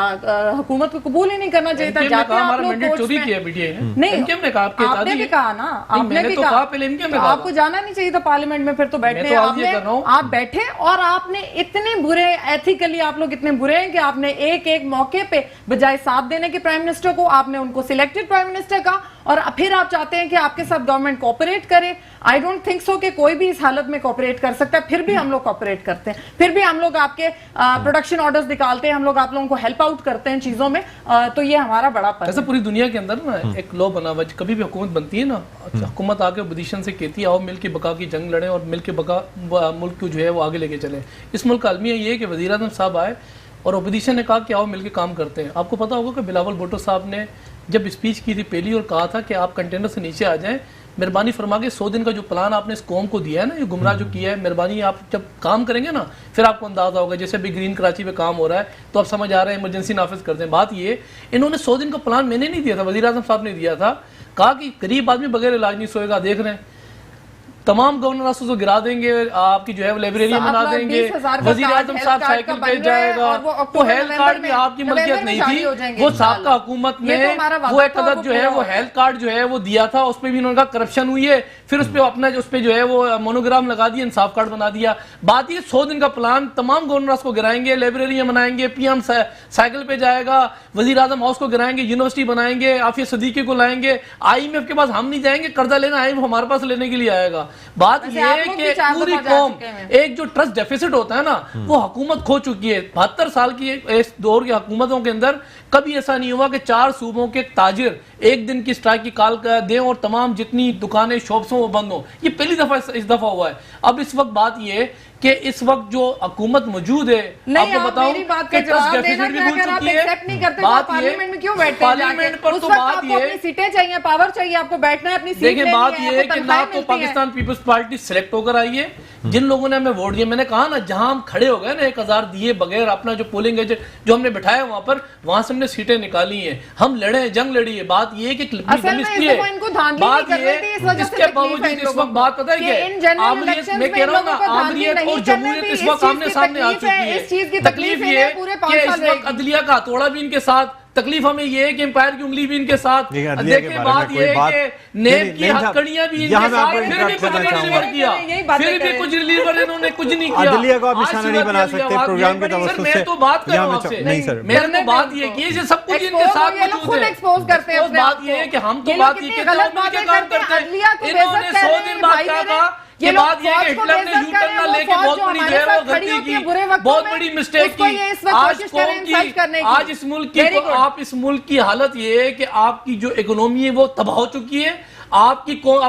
حکومت کو قبول ہی نہیں کرنا چاہیے تھا. جاتے ہیں آپ لوگ کورٹ میں. نہیں, آپ نے بھی کہا نا, آپ نے بھی کہا آپ کو جانا نہیں چاہیے تھا پارلیمنٹ میں. پھر تو بیٹھنے آپ بیٹھے, اور آپ نے اتنے برے ایتھیکلی آپ لوگ اتنے برے ہیں کہ آپ نے ایک موقع پہ بجائے ساتھ دینے کے پرائم منسٹر کو, آپ نے ان کو سلیکٹڈ پرائم منسٹر کا, اور پھر آپ چاہتے ہیں کہ آپ کے ساتھ گورنمنٹ کوپریٹ کرے. آئی ڈونٹ تھنک سو کہ کوئی بھی اس حالت میں کوپریٹ کر سکتا ہے. پھر بھی ہم لوگ کوپریٹ کرتے ہیں, پھر بھی ہم لوگ آپ کے پروڈکشن آرڈرز نکالتے ہیں, ہم لوگ آپ لوگوں کو ہیلپ آؤٹ کرتے ہیں چیزوں میں. تو یہ ہمارا بڑا پن ہے. ایسا پوری دنیا کے اندر نا ایک لا بنا ہوا ہے, کبھی بھی حکومت بنتی ہے نا, حکومت آ کے اپوزیشن سے کہتی ہے آؤ مل کے بقا کی جنگ لڑیں اور مل کے بقا ملک کو جو ہے وہ آگے لے کے چلیں. اس ملک کا المیہ یہ ہے کہ وزیر اعظم صاحب آئے اور اپوزیشن نے کہا کہ آؤ مل کے کام کرتے ہیں. آپ کو پتا ہوگا کہ بلاول بھٹو صاحب نے جب اسپیچ کی تھی پہلی اور کہا تھا کہ آپ کنٹینر سے نیچے آ جائیں, مہربانی فرما کے 100 دن کا جو پلان آپ نے اس قوم کو دیا ہے نا, یہ گمراہ جو کیا ہے, مہربانی آپ جب کام کریں گے نا پھر آپ کو اندازہ ہوگا. جیسے ابھی گرین کراچی پہ کام ہو رہا ہے تو آپ سمجھ آ رہے ہیں ایمرجنسی نافذ کرتے ہیں. بات یہ انہوں نے 100 دن کا پلان میں نے نہیں دیا تھا, وزیر اعظم صاحب نے دیا تھا. کہا کہ غریب آدمی بغیر علاج نہیں سوئے گا, دیکھ رہے ہیں تمام گورنر ہاؤسز کو گرا دیں گے, آپ کی جو ہے لائبریری بنا دیں گے, وزیر اعظم صاحب سائیکل پہ جائے گا. وہ ہیلتھ کارڈ بھی آپ کی ملکیت نہیں تھی, وہ سابقہ حکومت نے وہ ایک عدد جو ہے وہ ہیلتھ کارڈ جو ہے وہ دیا تھا, اس پہ بھی انہوں نے کہا کرپشن ہوئی ہے, پھر اس پہ اپنا اس پہ جو ہے وہ مونوگرام لگا دیا, انصاف کارڈ بنا دیا. بات یہ 100 دن کا پلان, تمام گورنرز کو گرائیں گے, لائبریریاں بنائیں گے, پی ایم سائیکل پہ جائے گا, وزیر اعظم ہاؤس کو گرائیں گے, یونیورسٹی بنائیں گے, عافیہ صدیقی کو لائیں گے, IMF کے پاس ہم نہیں جائیں گے قرضہ لینا, IMF ہمارے پاس لینے کے لیے آئے گا. بات یہ ہے کہ پوری قوم ایک جو ٹرسٹ ڈیفیسٹ ہوتا ہے نا وہ حکومت کھو چکی ہے. 72 سال کی اس دور کی حکومتوں کے اندر کبھی ایسا نہیں ہوا کہ 4 صوبوں کے تاجر ایک دن کی اسٹرائک کی کال دیں اور تمام جتنی دکانیں شاپس ہوں وہ بند ہوں. یہ پہلی دفعہ اس دفعہ ہوا ہے. اب اس وقت بات یہ ہے کہ اس وقت جو حکومت موجود ہے, آپ کو بتاؤں کہ ٹرسٹ ڈیفیسٹ بھی بھول چکی ہے. بات یہ پارلیمنٹ پر تو بات یہ سیٹیں چاہیے, پاور چاہیے, آپ کو بیٹھنا ہے اپنی سیٹ. دیکھیں بات یہ ہے کہ نہ تو پاکستان پیپلز پارٹی سلیکٹ ہو کر آئی ہے, جن لوگوں نے ہمیں ووٹ دیا, میں نے کہا نا جہاں ہم کھڑے ہو گئے نا 1000 دیے بغیر, اپنا جو پولنگ ایجنٹ جو ہم نے بٹھایا وہاں پر, وہاں سے ہم نے سیٹیں نکالی ہیں, ہم لڑے, جنگ لڑی ہے. بات یہ ہے کہ کیمسٹری ہے. بات یہ ہے اس کے باوجود اس وقت بات پتہ ہے کہ عامریت, میں کہہ رہا ہوں نا عامریت اور جمہوریت اس وقت آمنے سامنے آ چکی ہے. تکلیف یہ ہے کہ اس وقت عدلیہ کا ہتھوڑا بھی ان کے ساتھ تکلیف ہمیں یہ ہے کہ امپائر کی انگلی بھی ان کے ساتھ, دیکھیں بات یہ ہے کہ نیب کی ہتھکڑیاں بھی ان کے ساتھ, پھر بھی کچھ ڈیلیور کیا, پھر بھی کچھ ڈیلیور انہوں نے کچھ نہیں کیا. عدلیہ کو آپ نشانہ نہیں بنا سکتے پروگرام کے توسط سے. میں تو بات کر رہا ہوں آپ سے, میں نے تو بات یہ کی ہے سب کچھ ان کے ساتھ موجود ہے. بات یہ ہے کہ ہم تو بات یہ کہتے ہیں مل کے کام کرتے ہیں. انہوں نے 100 دن بعد کیا کہا, یہ بات یہ کہ ہٹلر نے یو ٹرن نہ لے کے بہت بڑی جو ہے وہ غلطی کی, بہت بڑی مسٹیک کی. آج قوم کی, آج اس ملک کی, آپ اس ملک کی حالت یہ ہے کہ آپ کی جو اکنومی ہے وہ تباہ ہو چکی ہے, آپ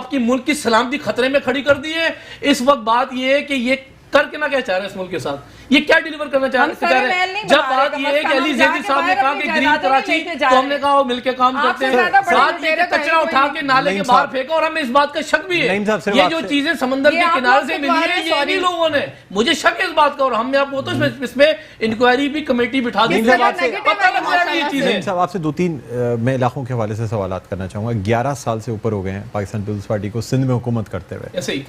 کی ملک کی سلامتی خطرے میں کھڑی کر دی ہے. اس وقت بات یہ ہے کہ یہ کر کے نہ کیا چاہ رہے ہیں اس ملک کے ساتھ, یہ کیا ڈیلیور کرنا چاہ رہے ہیں. جب بات یہ ہے کہ علی زیدی صاحب نے کہا کہ گرین کراچی, تو ہم نے کہا وہ مل کے کام کرتے ہیں. بات یہ کہ کچرا اٹھا کے نالے کے باہر پھینکا, اور ہمیں اس بات کا شک بھی ہے یہ جو چیزیں سمندر کے کنارے سے ملی ہیں یہ انہی لوگوں نے, مجھے شک ہے اس بات کا, اور ہم نے آپ کو تو اس میں انکوائری بھی کمیٹی بٹھا دی, پتہ لگ جائے گا یہ چیزیں. صاحب آپ سے 2-3 میں علاقوں کے حوالے سے سوالات کرنا چاہوں گا. 11 سال سے اوپر ہو گئے ہیں پاکستان پیپلز پارٹی کو سندھ میں حکومت کرتے ہوئے. ایسے ہی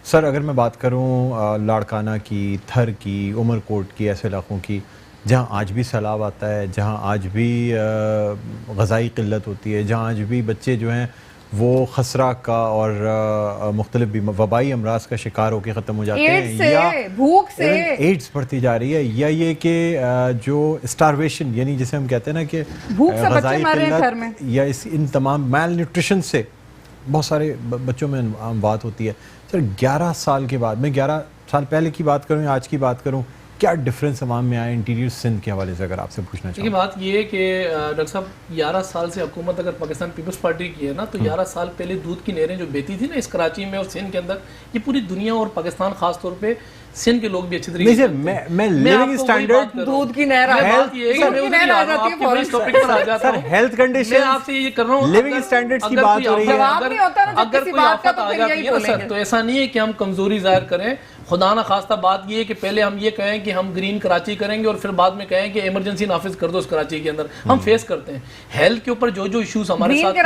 سر اگر میں بات کروں لاڑکانہ کی, تھر کی, عمر کوٹ کی, ایسے علاقوں کی جہاں آج بھی سیلاب آتا ہے, جہاں آج بھی غذائی قلت ہوتی ہے, جہاں آج بھی بچے جو ہیں وہ خسرہ کا اور مختلف وبائی امراض کا شکار ہو کے ختم ہو جاتے ہیں, یا بھوک سے ایڈز بڑھتی جا رہی ہے, یا یہ کہ جو اسٹارویشن یعنی جسے ہم کہتے ہیں نا کہ غذائی قلت, یا ان تمام میل نیوٹریشن سے بہت سارے بچوں میں اموات ہوتی ہے. سر 11 سال کے بعد, میں 11 سال پہلے کی بات کروں یا آج کی بات کروں, کیا ڈفرینس عوام میں آیا انٹیریئر سندھ کے حوالے سے اگر آپ سے پوچھنا چاہوں. یہ بات یہ ہے کہ ڈاکٹر صاحب 11 سال سے حکومت اگر پاکستان پیپلز پارٹی کی ہے نا, تو 11 سال پہلے دودھ کی نہریں جو بیتی تھی نا اس کراچی میں اور سندھ کے اندر, یہ پوری دنیا اور پاکستان خاص طور پہ سندھ کے لوگ بھی اچھی طریقے سے, میں لیونگ اسٹینڈرڈ, دودھ کی نہر سر ہیلتھ کنڈیشن, میں آپ سے یہ کر رہا ہوں لیونگ اسٹینڈرڈز کی بات ہو رہی ہے, اگر کوئی آفت آ جاتی ہے نا سر, تو ایسا نہیں ہے کہ ہم کمزوری ظاہر کریں. خدا نہ خواستہ بات یہ ہے کہ پہلے ہم یہ کہیں کہ ہم گرین کراچی کریں گے اور پھر بعد میں کہیں کہ ایمرجنسی نافذ کر دو اس کراچی کے اندر. ہم فیس کرتے ہیں ہیلتھ کے اوپر جو ایشوز ہمارے ساتھ,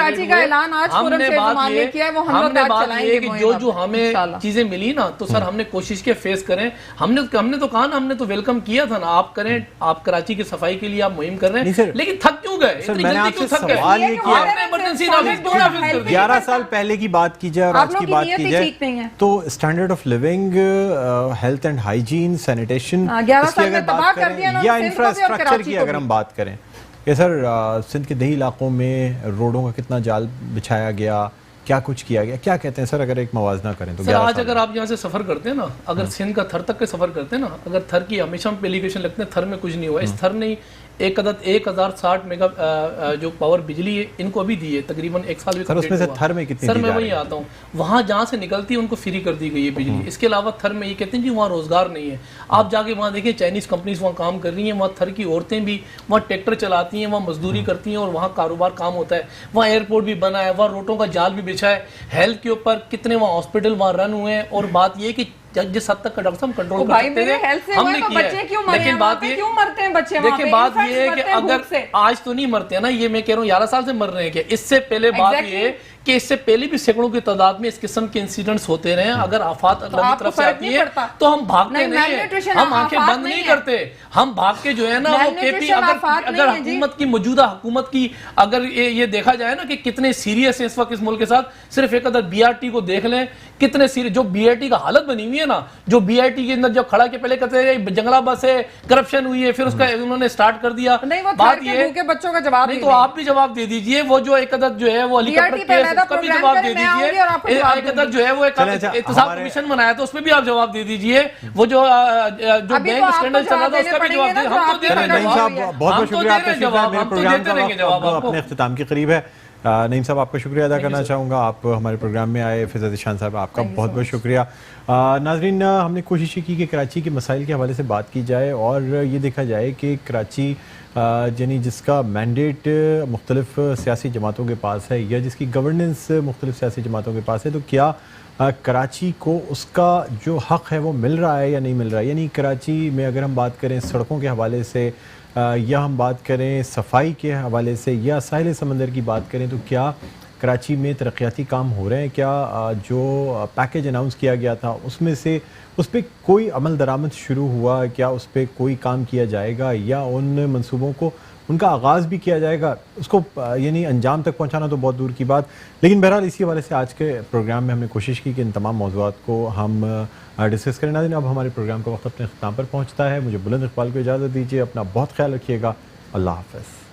ہم نے بات یہ ہے کہ جو ہمیں چیزیں ملی نا, تو سر ہم نے کوشش کی فیس کریں. ہم نے تو کہا نا, ہم نے تو ویلکم کیا تھا نا, آپ کریں, آپ کراچی کی صفائی کے لیے آپ مہم کر رہے ہیں, لیکن تھک کیوں گئے, اتنی جلدی کیوں تھک گئے. آپ نے ایمرجنسی نافذ کیوں نافذ کر دی. 11 سال پہلے کی بات کی جائے اور آج کی بات کی جائے تو standard of living, health and hygiene, sanitation, اس کی اگر بات کریں یا انفراسٹرکچر کی اگر ہم بات کریں کہ سر سندھ کے دیہی علاقوں میں روڈوں کا کتنا جال بچھایا گیا, کیا کچھ کیا گیا, کیا کہتے ہیں سر اگر ایک موازنہ کریں تو. سر آج اگر آپ یہاں سے سفر کرتے ہیں نا, اگر سندھ کا تھر تک کے سفر کرتے ہیں نا, اگر تھر کی ہمیشہ ہم پیلیگیشن لگتے ہیں, تھر میں کچھ نہیں ہوا. اس تھر نے 1060 میگا جو پاور بجلی ہے ان کو ابھی دی ہے, تقریباً 1 سال بھی کمپلیٹ ہوا. تھر میں کتنی, سر میں وہی آتا ہوں, وہاں جہاں سے نکلتی ہے ان کو فری کر دی گئی ہے بجلی. اس کے علاوہ تھر میں یہ کہتے ہیں جی وہاں روزگار نہیں ہے. آپ جا کے وہاں دیکھیں چائنیز کمپنیز وہاں کام کر رہی ہیں, وہاں تھر کی عورتیں بھی وہاں ٹریکٹر چلاتی ہیں, وہاں مزدوری کرتی ہیں اور وہاں کاروبار کام ہوتا ہے. وہاں ایئرپورٹ بھی بنا ہے, وہاں روٹوں کا جال بھی بچھا ہے. ہیلتھ کے اوپر کتنے وہاں ہاسپٹل وہاں رن ہوئے ہیں, اور بات یہ کہ جس حد تک کا ڈاکٹر صاحب کنٹرول کر سکتے تھے ہم نے کیا ہے. لیکن بات یہ, دیکھیں بات یہ ہے کہ اگر آج تو نہیں مرتے ہیں نا, یہ میں کہہ رہا ہوں 11 سال سے مر رہے ہیں. کہ اس سے پہلے بات یہ ہے کہ اس سے پہلے بھی سینکڑوں کی تعداد میں اس قسم کے انسیڈنٹس ہوتے رہے ہیں. اگر آفات اللہ کی طرف سے آتی ہے تو ہم بھاگتے نہیں ہیں, ہم آنکھیں بند نہیں کرتے, ہم بھاگ کے جو ہے نا وہ KP, اگر حکومت کی موجودہ حکومت کی اگر یہ دیکھا جائے نا کہ کتنے سیریس ہیں اس وقت اس ملک کے ساتھ, صرف ایک عدد BRT کو دیکھ لیں کتنے سیریس, جو BRT کا حالت بنی ہوئی ہے نا, جو BRT کے اندر جب کھڑا کے پہلے کہتے ہیں جنگلہ بس ہے, کرپشن ہوئی ہے, پھر اس کا انہوں نے سٹارٹ کر دیا. بات یہ ہے بچوں کا جواب نہیں, تو آپ بھی جواب دے دیجئے. وہ جو ایک عدد جو ہے وہ ہیلی کاپٹر کیس, اس کا بھی جواب دے دیجئے. ایک عدد جو ہے وہ احتساب کمیشن بنایا تھا, اس پہ بھی آپ جواب دے دیجئے. وہ جو بینک اسکینڈل چل رہا تھا اس کا بھی جواب دے. ہم تو دے رہے ہیں جواب, بہت شکریہ آپ کا جواب, میرے پروگرام کا وقت اپنے اختتام کے قریب ہے. نعیم صاحب آپ کا شکریہ ادا کرنا چاہوں گا, آپ ہمارے پروگرام میں آئے. فضا ذیشان صاحب آپ کا بہت بہت شکریہ. ناظرین ہم نے کوشش کی کہ کراچی کے مسائل کے حوالے سے بات کی جائے اور یہ دیکھا جائے کہ کراچی یعنی جس کا مینڈیٹ مختلف سیاسی جماعتوں کے پاس ہے یا جس کی گورننس مختلف سیاسی جماعتوں کے پاس ہے, تو کیا کراچی کو اس کا جو حق ہے وہ مل رہا ہے یا نہیں مل رہا ہے. یعنی کراچی میں اگر ہم بات کریں سڑکوں کے حوالے سے یا ہم بات کریں صفائی کے حوالے سے یا ساحل سمندر کی بات کریں, تو کیا کراچی میں ترقیاتی کام ہو رہے ہیں؟ کیا جو پیکیج اناؤنس کیا گیا تھا اس میں سے اس پہ کوئی عمل درآمد شروع ہوا؟ کیا اس پہ کوئی کام کیا جائے گا یا ان منصوبوں کو ان کا آغاز بھی کیا جائے گا، اس کو یعنی انجام تک پہنچانا تو بہت دور کی بات. لیکن بہرحال اسی حوالے سے آج کے پروگرام میں ہم نے کوشش کی کہ ان تمام موضوعات کو ہم ڈسکس کریں. ناظرین اب ہمارے پروگرام کا وقت اپنے اختتام پر پہنچتا ہے. مجھے بلند اقبال کو اجازت دیجیے. اپنا بہت خیال رکھیے گا. اللہ حافظ.